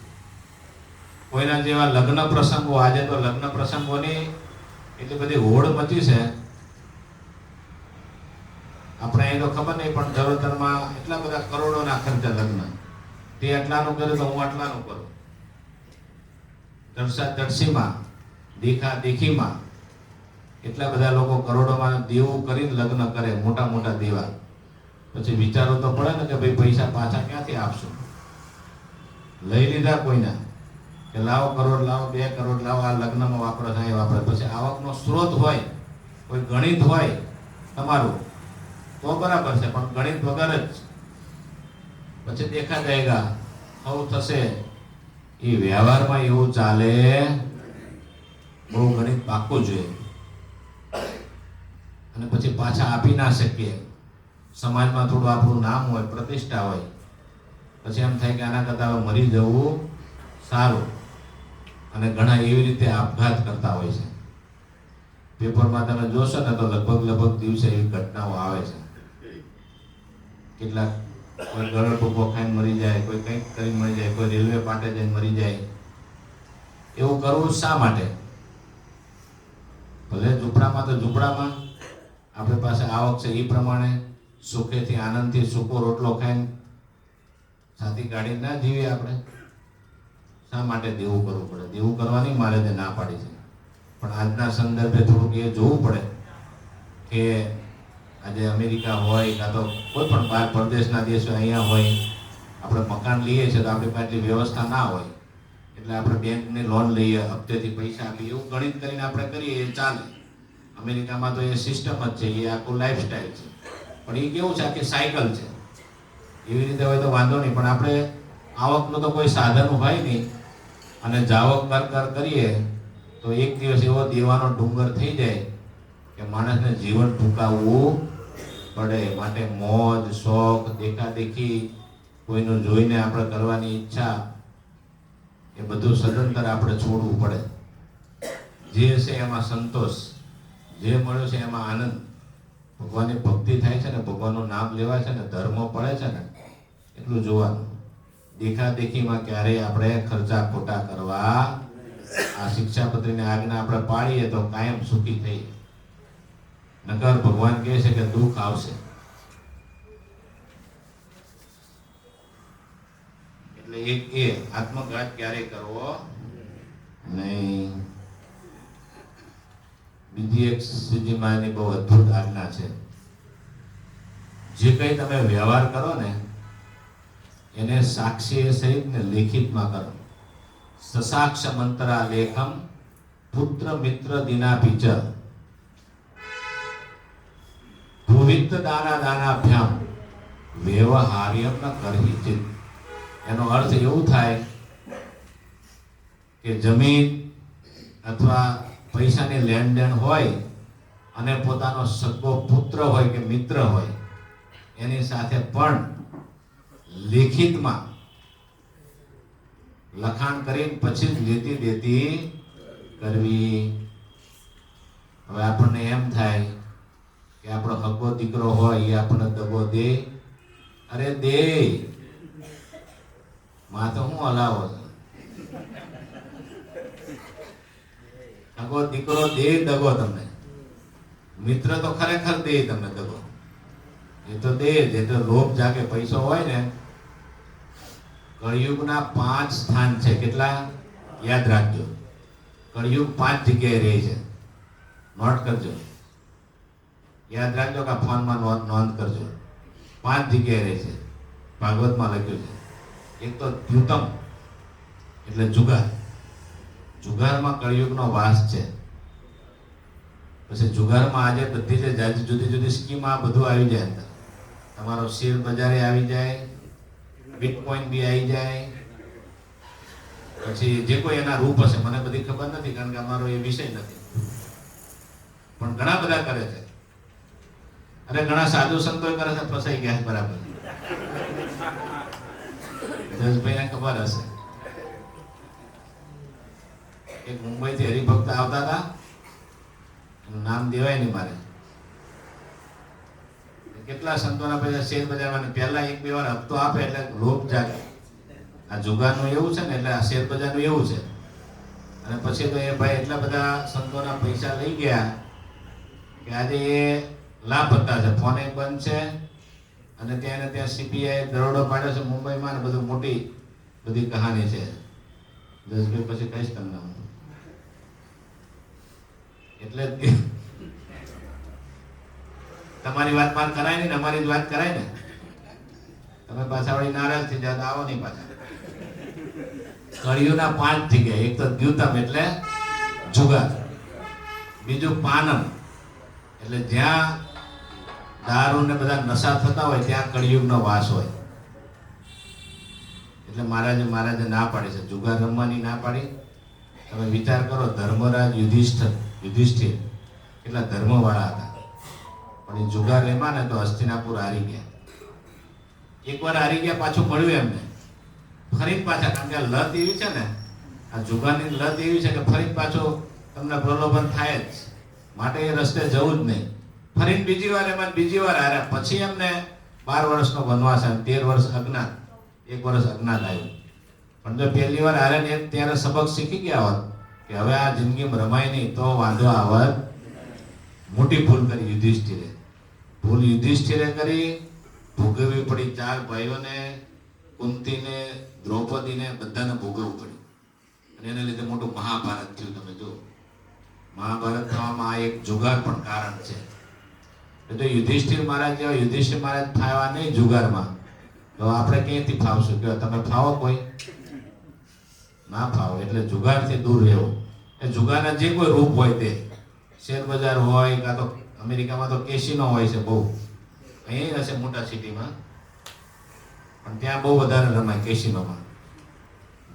કોઈના જેવા લગ્ન પ્રસંગો, આજે તો લગ્ન પ્રસંગોની એટલી બધી હોડ મચી છે. આપણે એ તો ખબર નહીં, પણ ચરોતરમાં એટલા બધા કરોડોના ખર્ચા લગ્ન. તે આટલાનું કર્યું તો હું આટલાનું કરું. જલસા જલસીમાં, દેખા દેખીમાં એટલા બધા લોકો કરોડોમાં દેવું કરીને લગ્ન કરે, મોટા મોટા દેવા. પછી વિચારો તો પડે ને કે ભાઈ પૈસા પાછા ક્યાંથી આપશું. લઈ લીધા કોઈના કે લાવો કરોડ, લાવો 2 કરોડ, લાવો આ લગ્નમાં વાપરો, થાય વાપરે. પછી આવકનો સ્ત્રોત હોય, કોઈ ગણિત હોય તમારું તો બરાબર છે, પણ ગણિત વગર જ પછી દેખા જાયગા આવું થશે. એ વ્યવહારમાં એવું ચાલે. બહુ ગણિત પાકવું જોઈએ. અને પછી પાછા આપી ના શકીએ. સમાજમાં થોડું આપણું નામ હોય, પ્રતિષ્ઠા હોય, પછી એમ થાય કે આના કરતાં મરી જવું સારું. અને ઘણા એવી રીતે આપઘાત કરતા હોય છે. પેપરમાં તમે જોશો ને તો લગભગ દિવસે એવી ઘટનાઓ આવે છે. કેટલાક કોઈ ગળો ટૂંકો ખાઈને મરી જાય, કોઈ કંઈક કરીને મરી જાય, કોઈ રેલવે પાટે જઈને મરી જાય. એવું કરવું શા માટે? ભલે ઝૂંપડામાં તો ઝૂંપડામાં આપણી પાસે આવક છે એ પ્રમાણે સુખેથી આનંદથી સૂકો રોટલો ખાઈને છાતી કાઢી ના જીવીએ આપણે. શા માટે દેવું કરવું પડે? દેવું કરવાની મારે જે ના પાડી છે. પણ આજના સંદર્ભે થોડુંક એ જોવું પડે કે આજે અમેરિકા હોય કાં તો કોઈ પણ બહાર પરદેશના દેશો અહીંયા હોય, આપણે મકાન લઈએ છીએ તો આપણી પાસે એટલી વ્યવસ્થા ના હોય, એટલે આપણે બેંકની લોન લઈએ, હપ્તેથી પૈસા આપીએ, એવું ગણિત કરીને આપણે કરીએ એ ચાલે. અમેરિકામાં તો એ સિસ્ટમ જ છે, એ આખું લાઈફસ્ટાઈલ છે. પણ એ કેવું છે, આખી સાયકલ છે. એવી રીતે હોય તો વાંધો નહીં, પણ આપણે આવકનું તો કોઈ સાધન હોય નહીં અને જાવક કર કરીએ તો એક દિવસ એવો દેવાનો ડુંગર થઈ જાય કે માણસને જીવન ટૂંકાવવું પડે. માટે મોજ શોખ, દેખાદેખી, કોઈનું જોઈને આપણે કરવાની ઈચ્છા, એ બધું સદંતર આપણે છોડવું પડે. જે છે એમાં સંતોષ, જે મળ્યો છે એમાં આનંદ. ભગવાનની ભક્તિ થાય છે ને, ભગવાનનું નામ લેવાય છે ને, ધર્મ પડે છે ને, એટલું જોવાનું. દેખાદેખીમાં ક્યારેય આપણે ખર્ચા ખોટા કરવા. આ શિક્ષાપત્રીની આજ્ઞા આપણે પાડીએ તો કાયમ સુખી થઈ. નકર ભગવાન કહે છે કે દુઃખ આવશે. એટલે એ આત્મઘાત ક્યારેય કરવો નહીં. બીજી એક શ્રીજી મહારાજની બહુ અદ્ભુત આજ્ઞા છે. જે કંઈ તમે વ્યવહાર કરો ને એને સાક્ષી સહિત ને લેખિતમાં કરો. સસાક્ષ મંત્રા લેખમ પુત્ર મિત્ર દિનાપી ચ ભુવિત્ત દાનાભ્યામ વ્યવહાર્યમ ન કરહિ ચિત. એનો અર્થ એવું થાય કે જમીન અથવા પૈસાની લેણદેણ હોય અને પોતાનો સગો પુત્ર હોય કે મિત્ર હોય એની સાથે પણ લેખિતમાં લખાણ કરીને પછી જ લેતી દેતી કરવી. હવે આપણને એમ થાય કે આપણો હગો દીકરો હોય એ આપણને દગો દે. અરે દે, માં તો હું હલાવો છે. હગો દીકરો દે દગો તમને. મિત્ર તો ખરેખર દે તમને દગો. એ તો દે જે તો લોભ જાગે પૈસો હોય ને. કળિયુગના 5 સ્થાન છે. કેટલા? યાદ રાખજો. કળિયુગ 5 જગ્યાએ રહે છે. નોટ કરજો, યાદ રાખજો કે ફોનમાં નોંધ કરજો. 5 જગ્યાએ રહે છે. ભાગવતમાં લખ્યું છે. એક તો દ્યુતમ એટલે જુગાર. જુગારમાં કળિયુગનો વાસ છે. પછી જુગારમાં આજે બધી જે જુદી જુદી સ્કીમ આ બધું આવી જાય અંદર. તમારો શેર બજારે આવી જાય, બિટકોઈન બી આવી જાય, પછી જે કોઈ એના રૂપ હશે મને બધી ખબર નથી, કારણ કે અમારો એ વિષય નથી, પણ ઘણા બધા કરે છે. અને ઘણા સાધુ સંતો કરે છે, ફસાઈ ગયા બરાબર. જસભાઈને ખબર હશે, એક મુંબઈથી હરિભક્ત આવતા હતા, એનું નામ દેવાય નહીં મારે. કેટલા સંતોના પૈસા શેર બજારમાં પહેલા એક બે વાર હપ્તો આપે એટલે લોભ જાગે. આ જુગારનું એવું છે ને, એટલે આ શેર બજારનું એવું છે. અને પછી તો એ ભાઈ એટલા બધા સંતોના પૈસા લઈ ગયા કે આજે એ લાપતા છે, ફોને બંધ છે, અને ત્યાં ને ત્યાં સીબીઆઈ દરોડો પાડ્યો છે મુંબઈમાં, ને બધું મોટી બધી કહાની છે. જસભાઈ પછી કહીશ તમને હું. એટલે તમારી વાત માર કરાય નહીં ને અમારી જ વાત કરાય ને. તમે પાછા વળી નારાજ થઈ જાવ તો આવો નહીં પાછા. કળિયુગના 5 થઈ ગયા. એક તો દ્યુતમ એટલે જુગાર, બીજું પાનમ એટલે જ્યાં દારૂ ને બધા નશા થતા હોય ત્યાં કળિયુગનો વાસ હોય. એટલે મહારાજે ના પાડી છે, જુગાર રમવાની ના પાડી. તમે વિચાર કરો, ધર્મરાજ યુધિષ્ઠિર કેટલા ધર્મવાળા હતા, પણ એ જુગાર એમાં ને તો હસ્તિનાપુર હારી ગયા. એકવાર હારી ગયા, પાછું મળ્યું એમને, ફરી પાછા, કારણ કે આ લત એવી છે ને, આ જુગારની લત એવી છે કે ફરી પાછું તમને પ્રલોભન થાય જ, માટે એ રસ્તે જવું જ નહીં. ફરી બીજી વાર એમાં બીજી વાર હાર્યા, પછી એમને 12 વર્ષનો વનવાસ આવ્યો, 13 વર્ષ અજ્ઞાત, 1 વર્ષ અજ્ઞાત આવ્યું. પણ જો પહેલી વાર હારે ને ત્યારે સબક શીખી ગયા હોત કે હવે આ જિંદગીમાં રમાય નહીં તો વાંધો આવત. મોટી ભૂલ કરી યુધિષ્ઠિરે. ભૂલ યુધિષ્ઠિરે કરી, ભોગવવી પડી 4 ભાઈઓને, કુંતીને, દ્રૌપદીને, બધાને ભોગવવું પડ્યું. અને એને લીધે મોટું મહાભારત થયું. તમે જો મહાભારત થવામાં આ એક જુગાર પણ કારણ છે. એટલે યુધિષ્ઠિર મહારાજ જેવા યુધિષ્ઠિર મહારાજ ફાવ્યા નહીં જુગારમાં, તો આપણે ક્યાંથી ફાવશું? કે તમે ફાવો? કોઈ ના ફાવો. એટલે જુગારથી દૂર રહેવું. એ જુગારના જે કોઈ રૂપ હોય તે, શેર બજાર હોય, કાં તો અમેરિકામાં તો કેસિનો હોય છે બહુ, અહીં હશે મોટા સિટીમાં, પણ ત્યાં બહુ વધારે રમાય કેસિનોમાં.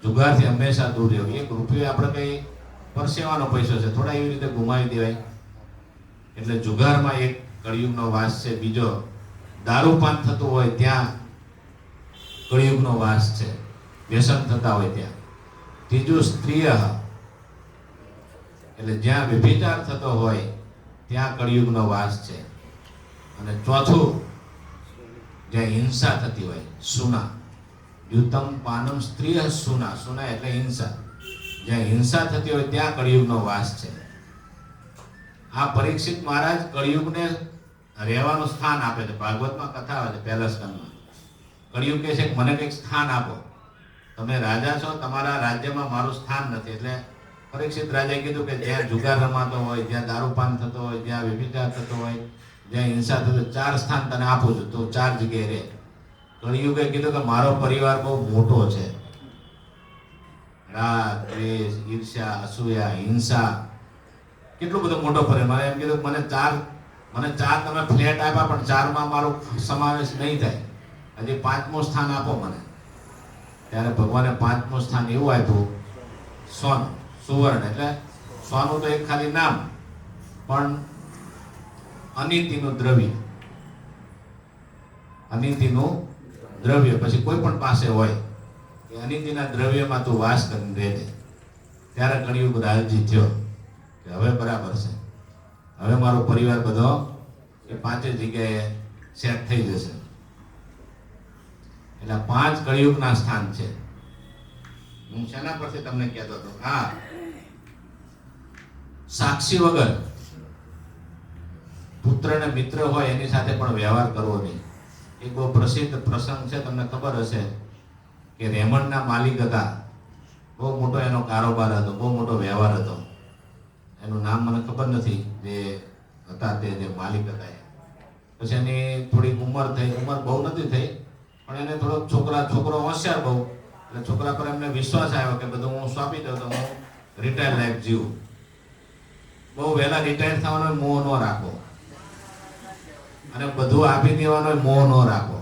જુગારથી હંમેશા દૂર રહેવું. 1 રૂપિયો આપણે કંઈ પરસેવાનો પૈસો છે, થોડા એવી રીતે ગુમાવી દેવાય. એટલે જુગારમાં એક કળિયુગનો વાસ છે. બીજો, દારૂપાન થતું હોય ત્યાં કળિયુગનો વાસ છે, વ્યસન થતા હોય ત્યાં. ત્રીજું, સ્ત્રીય એટલે જ્યાં વ્યભિચાર થતો હોય ત્યાં કળિયુગનો વાસ છે. અને ચોથું, જ્યાં હિંસા થતી હોય, સુના. દ્યુતમ પાનમ સ્ત્રીય સુના. સુના એટલે હિંસા. જ્યાં હિંસા થતી હોય ત્યાં કળિયુગનો વાસ છે. આ પરીક્ષિત મહારાજ કળિયુગને રહેવાનું સ્થાન આપે છે. ભાગવતમાં કથા આવે છે, પહેલા સ્કંદમાં. કળિયુગ કહે છે કે મને કંઈક સ્થાન આપો, તમે રાજા છો, તમારા રાજ્યમાં મારું સ્થાન નથી. એટલે પરીક્ષિત રાજાએ કીધું કે જ્યાં જુગાર રમાતો હોય, જ્યાં દારૂપાન થતો હોય, જ્યાં વ્યભિચાર થતો હોય, જ્યાં હિંસા થતો હોય, 4 સ્થાન તને આપું છું, તો 4 જગ્યાએ રહે. કળિયુગે કીધું કે મારો પરિવાર બહુ મોટો છે. રાગ, દ્વેષ, ઈર્ષ્યા, અસૂયા, હિંસા, કેટલું બધું મોટો પરિવાર. મારે એમ કીધું મને 4 તમે ફ્લેટ આપ્યા, પણ 4માં મારો સમાવેશ નહીં થાય, હજી 5મું સ્થાન આપો મને. ત્યારે ભગવાને 5મું સ્થાન એવું આપ્યું, સોનું, સુવર્ણ. એટલે સોનું તો એક ખાલી નામ, પણ અનિતિનું દ્રવ્ય. અનિતિનું દ્રવ્ય પછી કોઈ પણ પાસે હોય કે અનિતિના દ્રવ્યમાં તું વાસ કરીને રહેજે. ત્યારે કળિયુગ રાજી થયો કે હવે બરાબર છે, હવે મારો પરિવાર બધો એ 5 જગ્યાએ સેટ થઈ જશે. એટલે 5 કળિયુગના સ્થાન છે. હું શેના પરથી તમને કહેતો હતો? હા, સાક્ષી વગર પુત્ર ને મિત્ર હોય એની સાથે પણ વ્યવહાર કરવો નહીં. એક બહુ પ્રસિદ્ધ પ્રસંગ છે, તમને ખબર હશે કે રેમંડના માલિક હતા, બહુ મોટો એનો કારોબાર હતો, બહુ મોટો વ્યવહાર હતો. એનું નામ મને ખબર નથી, જે હતા તે જે માલિક હતા. પછી એની થોડીક ઉંમર થઈ, ઉંમર બહુ નથી થઈ, પણ એને થોડોક છોકરો હોશિયાર બહુ, એટલે છોકરા પર એમને વિશ્વાસ આવ્યો કે બધું હું સોંપી દઉં તો હું રિટાયર લાઈફ જીવું. બહુ વહેલા રિટાયર થવાનો મોહ ન રાખો, અને બધું આપી દેવાનો મોહ ન રાખો.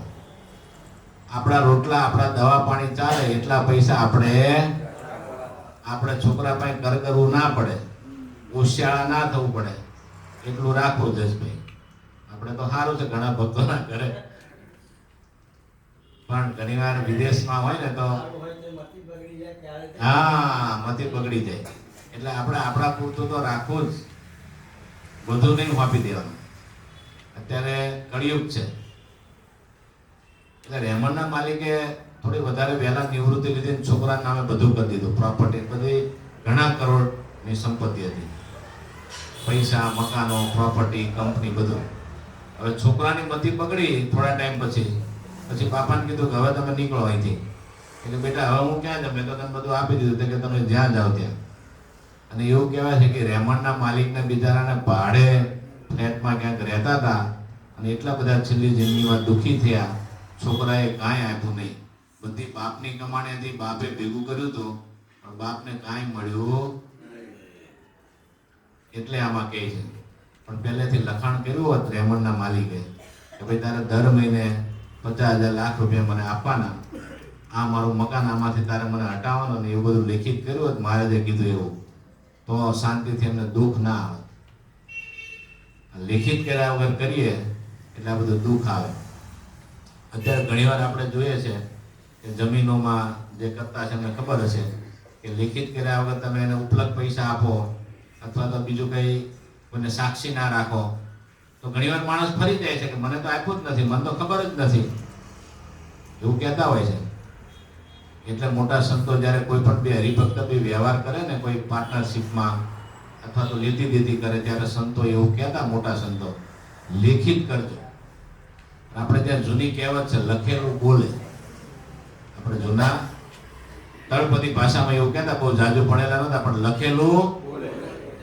આપણા રોટલા આપણા દવા પાણી ચાલે એટલા પૈસા આપણે છોકરા પાસે કર કરવું ના પડે, હોશિયાળા ના થવું પડે, એટલું રાખવું જશભાઈ. આપણે તો સારું છે ઘણા ભક્તોના ઘરે, પણ ઘણી વાર વિદેશમાં હોય ને તો હા મતી બગડી જાય. એટલે આપણે આપણા પૂરતું તો રાખવું જ, બધું નહીં વાપી દેવાનું. અત્યારે કળિયુગ છે એટલે રેમંડના માલિકે થોડી વધારે વહેલા નિવૃત્તિ લીધી, છોકરાના નામે બધું કરી દીધું. પ્રોપર્ટી બધી ઘણા કરોડની સંપત્તિ હતી, પૈસા, મકાનો, પ્રોપર્ટી, કંપની બધું. હવે છોકરાની મતી પકડી થોડા ટાઈમ પછી બાપાને કીધું કે હવે તમે નીકળો અહીંથી. એટલે બેટા હવે હું ક્યાં જાઉં, મેં તો તને બધું આપી દીધું કે તમે જ્યાં જાઓ ત્યાં. અને એવું કહેવાય છે કે રેમંડના માલિકને બિચારાને ભાડે ફ્લેટમાં ક્યાંક રહેતા હતા અને એટલા બધા છેલ્લી જિંદગીમાં દુઃખી થયા, છોકરાએ કાંઈ આપ્યું નહીં. બધી બાપની કમાણી હતી, બાપે ભેગું કર્યું હતું પણ બાપને કાંઈ મળ્યું. એટલે આમાં કહે છે, પણ પહેલેથી લખાણ કર્યું હોત રેમંડના માલિકે કે ભાઈ તારે દર મહિને 50,000 લાખ રૂપિયા મને આપવાના, આ મારું મકાન આમાંથી તારે મને હટાવવાનું, ને એવું બધું લેખિત કર્યું હોત મહારાજે કીધું એવું, તો શાંતિથી એમને દુઃખ ના આવે. લેખિત કર્યા વગર કરીએ એટલે આ બધું દુઃખ આવે. અત્યારે ઘણીવાર આપણે જોઈએ છે કે જમીનોમાં જે કરતા છે એમને ખબર હશે કે લેખિત કર્યા વગર તમે એને ઉપલબ્ધ પૈસા આપો અથવા તો બીજું કંઈ કોઈને સાક્ષી ના રાખો તો ઘણીવાર માણસ ફરી જાય છે કે મને તો આપ્યું જ નથી, મને તો ખબર જ નથી, એવું કહેતા હોય છે. એટલે મોટા સંતો જ્યારે કોઈ પણ બે હરિભક્ત બે વ્યવહાર કરે ને કોઈ પાર્ટનરશિપમાં અથવા તો લીધી દીધી કરે ત્યારે સંતો એવું કહેતા, મોટા સંતો, લેખિત કરજો. આપણે ત્યાં જૂની કહેવત છે લખેલું બોલે. આપણે જૂના તળપદી ભાષામાં એવું કહેતા, બહુ જાજુ ભણેલા નતા પણ લખેલું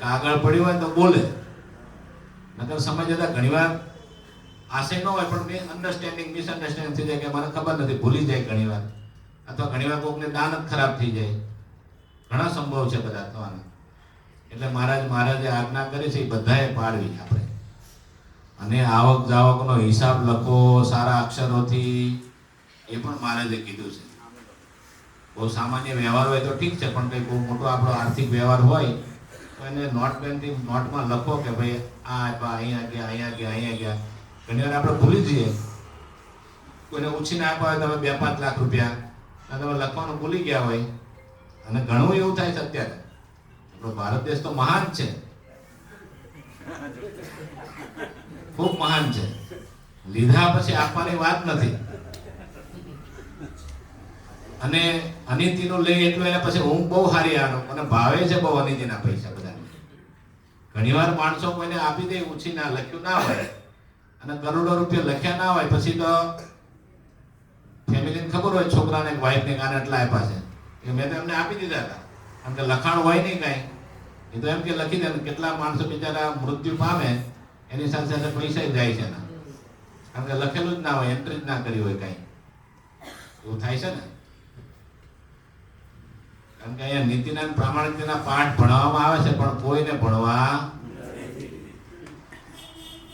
આગળ પડ્યું હોય તો બોલે. નકર સમજ જતા ઘણીવાર આશય ન હોય પણ અન્ડરસ્ટેન્ડિંગ મિસઅન્ડરસ્ટેન્ડિંગ થઈ જાય કે મને ખબર નથી, ભૂલી જાય ઘણીવાર, અથવા ઘણીવાર કોઈકને દાન જ ખરાબ થઈ જાય. ઘણા સંભવ છે બધા થવાના. એટલે મહારાજે આજ્ઞા કરી છે એ બધાએ પાડવી આપણે. અને આવક જાવકનો હિસાબ લખો સારા અક્ષરોથી, એ પણ મહારાજે કીધું છે. બહુ સામાન્ય વ્યવહાર હોય તો ઠીક છે, પણ કંઈ બહુ મોટો આપણો આર્થિક વ્યવહાર હોય તો એને નોટમાં લખો કે ભાઈ આ આપ્યા, અહીંયા ગયા. ઘણીવાર આપણે ભૂલી જઈએ, કોઈને ઉછીને આપ્યા હોય તમે 2-5 લાખ રૂપિયા અને તમે લખવાનું ભૂલી ગયા હોય. અને ઘણું એવું થાય છે અત્યારે. આપણો ભારત દેશ તો મહાન છે, ખૂબ મહાન છે. લીધા પછી આપવાની વાત નથી. અને અનિતિનું લઈ એટલું એને પછી હું બહુ સારી આનો અને ભાવે છે બહુ અનિતિના પૈસા બધાને. ઘણીવાર માણસો કોઈને આપી દે, ઉછી ના લખ્યું ના હોય અને કરોડો રૂપિયા લખ્યા ના હોય, પછી તો ફેમિલીને ખબર હોય છોકરાને વાઈફને કાને એટલા આપ્યા છે કે મેં તો એમને આપી દીધા હતા. કારણ કે લખાણ હોય નહીં કાંઈ, એ તો એમ કે લખી દે. કેટલા માણસો બિચારા મૃત્યુ પામે એની સાથે સાથે પૈસા જાય છે એના, કારણ કે લખેલું જ ના હોય, એન્ટ્રી જ ના કરી હોય કાંઈ. એવું થાય છે ને. કારણ કે અહીંયા નીતિના પ્રામાણિકતાના પાઠ ભણાવવામાં આવે છે પણ કોઈને ભણવા.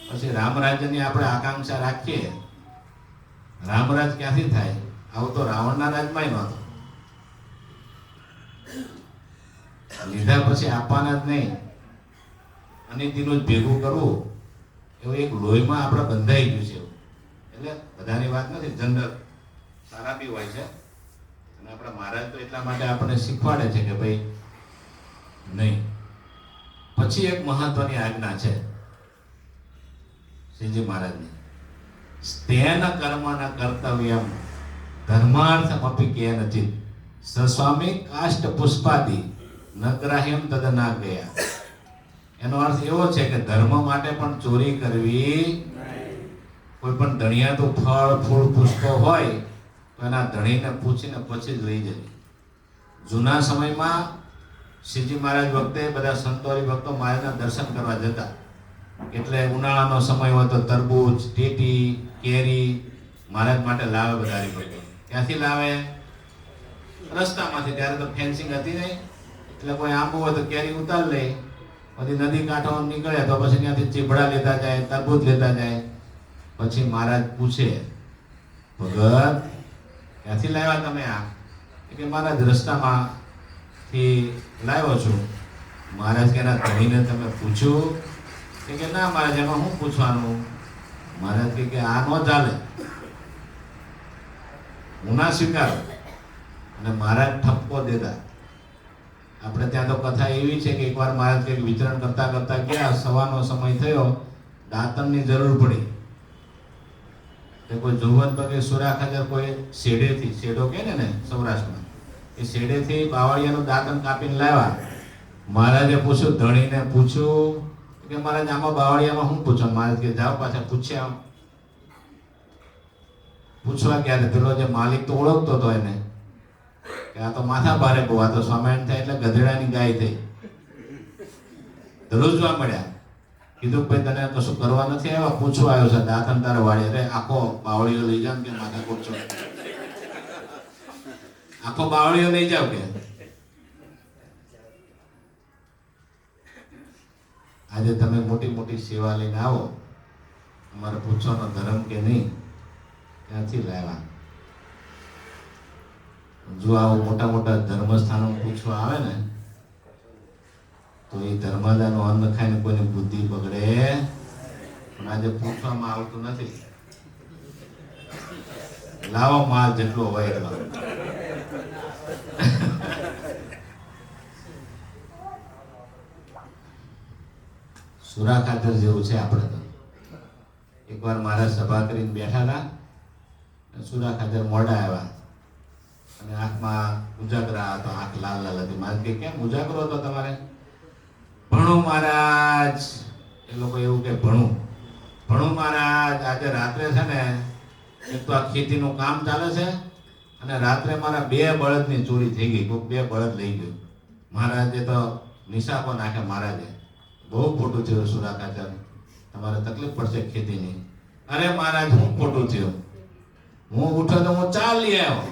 પછી રામરાજ્યની આપણે આકાંક્ષા રાખીએ, રામરાજ ક્યાંથી થાય? આવું તો રાવણના રાજમાં નહોતું. લીધા પછી આપવાના જ નહીં, અનિતિનું જ ભેગું કરવું, એવું એક લોહીમાં આપણે બંધાઈ ગયું છે. એટલે બધાની વાત નથી, જનરલ સારા બી હોય છે. અને આપણા મહારાજ તો એટલા માટે આપણને શીખવાડે છે કે ભાઈ નહીં. પછી એક મહત્વની આજ્ઞા છે શ્રીજી મહારાજની, સ્તેન કર્મન કર્તવ્યમ ધર્માર્થમપી કેનચિત સસ્વામી કાષ્ટ પુષ્પાદિ ન ગ્રાહ્યમ તદના ગયા. એનો અર્થ એવો છે કે ધર્મ માટે પણ ચોરી કરવી. કોઈ પણ ધણિયાતું ફળ ફૂલ પુષ્પો હોય તો એના ધણીને પૂછીને પછી જ લઈ જવી. જૂના સમયમાં શ્રીજી મહારાજ વખતે બધા સંતો હરિભક્તો મહારાજના દર્શન કરવા જતા. એટલે ઉનાળાનો સમય હોય તો તરબૂચ, ટેટી, કેરી મહારાજ માટે લાવે બધા હરિભક્તો. ક્યાંથી લાવે? રસ્તામાંથી. ત્યારે તો ફેન્સિંગ હતી નહીં, એટલે કોઈ આંબો હોય તો કેરી ઉતાર લે. પછી નદી કાંઠો નીકળે તો પછી ત્યાંથી ચીભડા લેતા જાય, તરબૂચ લેતા જાય. પછી મહારાજ પૂછે, ભગત ક્યાંથી લાવ્યા તમે આ? કે મારા જ રસ્તામાંથી લાવ્યો છું. મહારાજ કે એના ધણીને તમે પૂછ્યું? કે ના મહારાજ, એમાં શું પૂછવાનું? મહારાજ કે આ ન ચાલે, હું ના સ્વીકારો. અને મહારાજ ઠપકો દેતા. આપણે ત્યાં તો કથા એવી છે કે એકવાર મહારાજ કંઈક વિચરણ કરતા કરતા ગયા, સવારનો સમય થયો, દાંતણની જરૂર પડી. કે કોઈ જોવન પગે સુરા ખાતર કોઈ શેઢેથી, શેઢો કહે ને સૌરાષ્ટ્રમાં, એ શેઢેથી બાવળિયાનું દાંતણ કાપીને લાવ્યા. મહારાજે પૂછ્યું, ધણીને પૂછ્યું કે મહારાજ આમાં બાવળિયામાં શું પૂછો? મહારાજ કે જાઓ પાછા પૂછ્યા. પૂછવા ક્યારે? પેલો જે માલિક તો ઓળખતો હતો એને કે આ તો માથા ભારે બહુ, આ તો સ્વામિનારાયણ થાય એટલે ગધેડાની ગાય થઈ. ધ્રુજવા મળ્યા. કીધું ભાઈ તને કશું કરવા નથી આવ્યા, પૂછવા આવ્યો છે. દાંતણ તારે વાળી. અરે આખો બાવળીઓ લઈ જાવ કે માથા કોચો, આખો બાવળીઓ લઈ જાવ કે. આજે તમે મોટી મોટી સેવા લઈને આવો, અમારે પૂછવાનો ધર્મ કે નહીં, ક્યાંથી લાવ્યા? જો આવું મોટા મોટા ધર્મસ્થાનો પૂછવા આવે ને, તો એ ધર્માદાનું અન્ન ખાઈને કોઈની બુદ્ધિ બગડે. પણ આજે પૂછવામાં આવતું નથી. લાવો માલ જેટલો હોય એટલો. સુરા ખાતર જેવું છે આપણે તો. એકવાર મારા સભા કરીને બેઠા હતા, સુરા ખાતર મોડા આવ્યા અને આંખમાં ઉજાગરા હતો, આંખ લાલ લાલ હતી. મારે કે કેમ ઉજાગરો હતો તમારે? ભણું મહારાજ. એ લોકો એવું કે ભણું મહારાજ. આજે રાત્રે છે ને, એક તો આ ખેતીનું કામ ચાલે છે અને રાત્રે મારા 2 બળદની ચોરી થઈ ગઈ. કોઈક 2 બળદ લઈ ગયું. મહારાજે તો નિશાપો નાખે. મહારાજે બહુ ખોટું થયું સુરા ખાતર, તમારે તકલીફ પડશે ખેતીની. અરે મહારાજ, હું ખોટું થયું? હું ઉઠો તો હું 4 લઈ આવ્યો,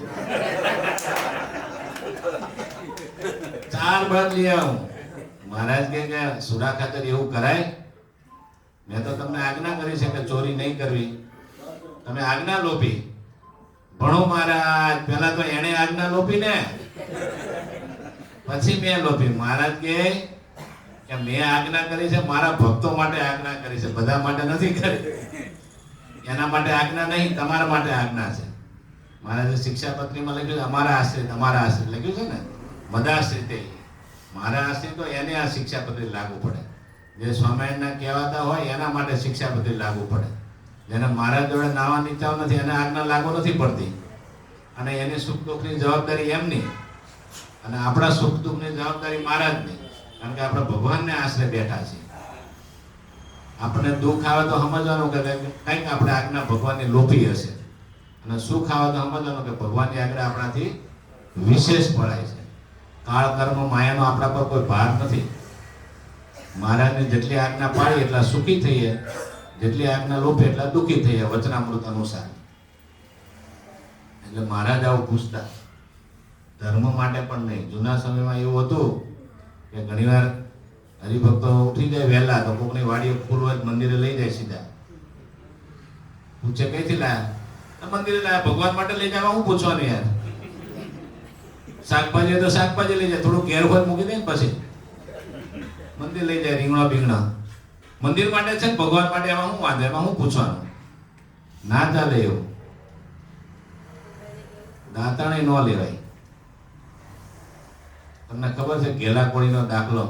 4 બળદ લઈ આવ્યો. મહારાજ કે સુરા ખાતર એવું કરાય? મેં તો તમને આજ્ઞા કરી છે કે ચોરી નહીં કરવી, તમે આજ્ઞા લોપી. ભણો મહારાજ, પેલા તો એને આજ્ઞા લોપી ને પછી મેં લોપી. મહારાજ કે મેં આજ્ઞા કરી છે, મારા ભક્તો માટે આજ્ઞા કરી છે, બધા માટે નથી કરી. એના માટે આજ્ઞા નહીં, તમારા માટે આજ્ઞા છે. મહારાજે શિક્ષાપત્રીમાં લખ્યું છે, અમારા આશ્રિત લખ્યું છે ને, મદાશ્રિતે. મારા આશ્રિત તો એને આ શિક્ષાપત્રી લાગુ પડે. જે સ્વામિનારાયણના કહેવાતા હોય એના માટે શિક્ષાપત્રી લાગુ પડે. જેને મારા જોડે નાવાની ઈચ્છા નથી એને આજ્ઞા લાગુ નથી પડતી. અને એની સુખ દુઃખની જવાબદારી એમની, અને આપણા સુખ દુઃખની જવાબદારી મહારાજની. કારણ કે આપણે ભગવાનને આશરે બેઠા છીએ. આપણને દુઃખ આવે તો સમજવાનું કે કંઈક આપણે આજ્ઞા ભગવાનની લોપી હશે, અને સુખ આવે તો સમજવાનું કે ભગવાનની આજ્ઞા આપણાથી વિશેષ પડાય છે. કાળ કર્મ માયાનો આપણા પર કોઈ ભાર નથી. મહારાજની જેટલી આજ્ઞા પાડી એટલા સુખી થઈએ, જેટલી આજ્ઞા લોપી એટલા દુઃખી થઈએ, વચનામૃત અનુસાર. એટલે મહારાજ આવું પૂછતા, ધર્મ માટે પણ નહીં. જૂના સમયમાં એવું હતું કે ઘણીવાર હરિભક્તો ઉઠી જાય વહેલા, તો કોકની વાડીએ ફૂલ હોય મંદિરે લઈ જાય સીધા. પૂછે કઈથી લાયા? મંદિરે લાયા. ભગવાન માટે લઈ જવા હું પૂછવાનું યાર? શાકભાજી તો શાકભાજી લઈ જાય, થોડું ઘેર હોય મૂકી દે ને પછી મંદિર લઈ જાય. રીંગણા બીંગણા મંદિર માટે છે, ભગવાન માટે એમાં શું વાંધો? એમાં શું પૂછવાનું? ના ચાલે એવું. દાંતણે ન લેવાય. તમને ખબર છે ઘેલા કોળીનો દાખલો?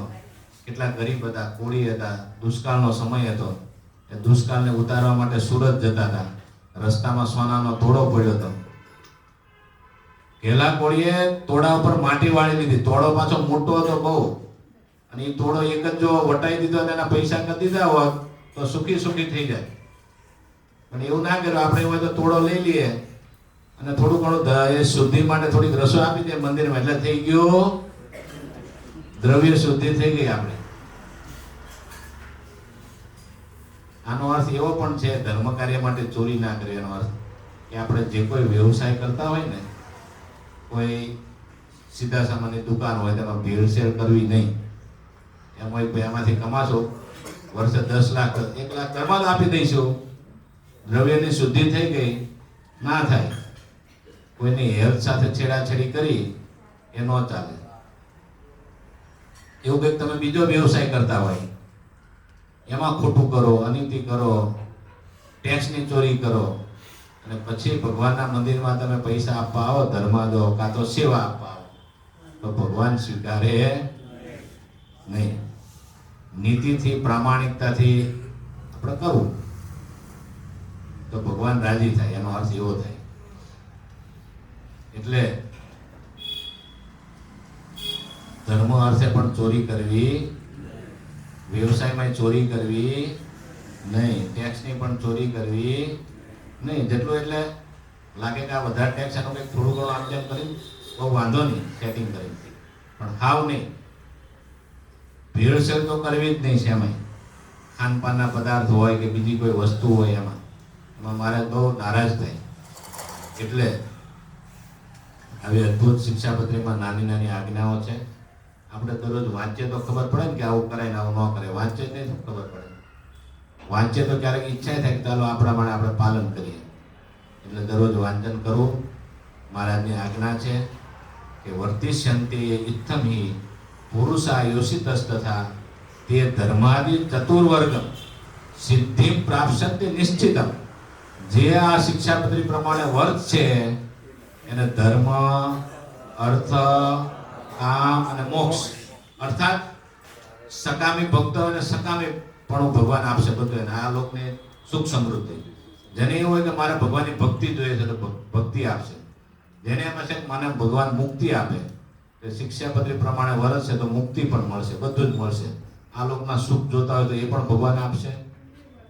કેટલા ગરીબ હતા, કોળી હતા, દુષ્કાળનો સમય હતો. એ દુષ્કાળને ઉતારવા માટે સુરત જતા હતા. રસ્તામાં સોનાનો તોડો પડ્યો હતો. ઘેલા કોળીએ તોડા ઉપર માટી વાળી લીધી. તોડો પાછો મોટો હતો બહુ, અને એ તોડો એક જ જો વટાઈ દીધો અને એના પૈસા કરી દીધા હોત તો સુખી સુખી થઈ જાય. પણ એવું ના કર્યું. આપણે એવું તો તોડો લઈ લઈએ અને થોડું ઘણું એ શુદ્ધિ માટે થોડીક રસોઈ આપી દે મંદિરમાં, એટલે થઈ ગયો દ્રવ્ય શુદ્ધિ થઈ ગઈ આપણે. આનો અર્થ એવો પણ છે, ધર્મ કાર્ય માટે ચોરી ના કરવી. એનો અર્થ કે આપણે જે કોઈ વ્યવસાય કરતા હોય ને, કોઈ સીધા સામાનની દુકાન હોય, તેમાં ભેળસેળ કરવી નહીં. એમાં એમાંથી કમાશો, વર્ષે 10 લાખ 1 લાખ ઘરમાં જ આપી દઈશું, દ્રવ્યની શુદ્ધિ થઈ ગઈ. ના થાય. કોઈની હેલ્થ સાથે છેડાછેડી કરી એ ન ચાલે. એવું કંઈક તમે બીજો વ્યવસાય કરતા હોય, એમાં ખોટું કરો, અનીતિ કરો, ટેક્સની ચોરી કરો, અને પછી ભગવાનના મંદિરમાં તમે પૈસા આપવા આવો, ધર્મ દો કાં તો સેવા આપવા આવો, તો ભગવાન સ્વીકારે નહીં. નીતિથી, પ્રામાણિકતાથી આપણે કરવું તો ભગવાન રાજી થાય, એનો અર્થ એવો થાય. એટલે ધર્મ અર્થે પણ ચોરી કરવી, વ્યવસાયમાં ચોરી કરવી નહીં, ટેક્સની પણ ચોરી કરવી નહીં. જેટલું એટલે લાગે કે આ વધારે ટેક્સ એનું કંઈક થોડું ઘણું આમ તેમ કરી બહુ વાંધો નહીં, સેટિંગ કરી, પણ હાવ નહીં. ભેળસેળ તો કરવી જ નહીં. શેમાંય ખાનપાનના પદાર્થ હોય કે બીજી કોઈ વસ્તુ હોય એમાં મારે બહુ નારાજ થાય. એટલે આવી અદ્ભુત શિક્ષાપત્રીમાં નાની નાની આજ્ઞાઓ છે. આપણે દરરોજ વાંચીએ તો ખબર પડે ને કે આવું કરાય ને આવું ન કરે. વાંચે જ નહીં તો ખબર પડે. વાંચીએ તો ક્યારેક ઈચ્છા થાય કે ચાલો આપણા માટે આપણે પાલન કરીએ. એટલે દરરોજ વાંચન કરવું. મહારાજની આજ્ઞા છે કે વર્તિષ્યન્તે ઇત્થમ હિ પુરુષા યોષિતસ્ તથા તે ધર્માદિ ચતુર્વર્ગ સિદ્ધિ પ્રાપ્સ્યન્તે નિશ્ચિતમ. જે આ શિક્ષાપત્રી પ્રમાણે વર્ત છે એને ધર્મ, અર્થ, કામ અને મોક્ષ, અર્થાત સકામી ભક્તો અને સકામી પણ ભગવાન આપશે બધું એને. આ લોકને સુખ સમૃદ્ધિ. જેને એવું હોય કે મારે ભગવાનની ભક્તિ જોઈએ છે તો ભક્તિ આપશે. જેને એમ છે કે મને ભગવાન મુક્તિ આપે, કે શિક્ષાપત્રી પ્રમાણે વરસ છે તો મુક્તિ પણ મળશે, બધું જ મળશે. આ લોકના સુખ જોતા હોય તો એ પણ ભગવાન આપશે,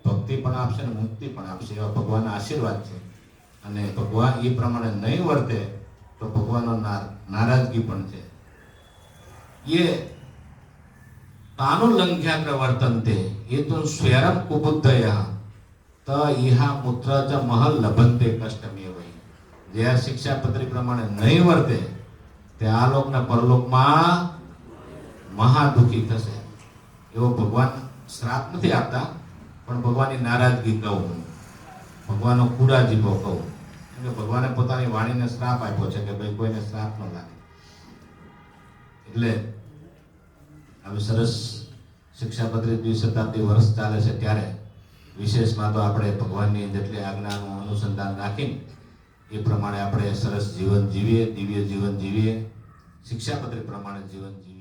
ભક્તિ પણ આપશે અને મુક્તિ પણ આપશે. એવા ભગવાનના આશીર્વાદ છે. અને ભગવાન એ પ્રમાણે નહીં વર્તે તો ભગવાનનો નારાજગી પણ છે. ये तानुलंघ्याग्र वर्तन्ते ये तो स्वयं कुबुद्धयः त इहा मूत्र च महल लभन्ते कष्टमेव. જે આ શિક્ષાપત્રી પ્રમાણે નહીં વર્તે તે આ લોકના પરલોકમાં મહા દુઃખી થશે. એવો ભગવાન શ્રાપ નથી આપતા, પણ ભગવાનની નારાજગી કહું, ભગવાનનો કુડા જીભો કહું. કે ભગવાને પોતાની વાણીને શ્રાપ આપ્યો છે કે ભાઈ કોઈને શ્રાપ ન લાગે. એટલે આવી સરસ શિક્ષાપત્રી દ્વિશતાબ્દી વર્ષ ચાલે છે ત્યારે વિશેષમાં તો આપણે ભગવાનની જેટલી આજ્ઞાનું અનુસંધાન રાખીને એ પ્રમાણે આપણે સરસ જીવન જીવીએ, દિવ્ય જીવન જીવીએ, શિક્ષાપત્રી પ્રમાણે જીવન જીવીએ.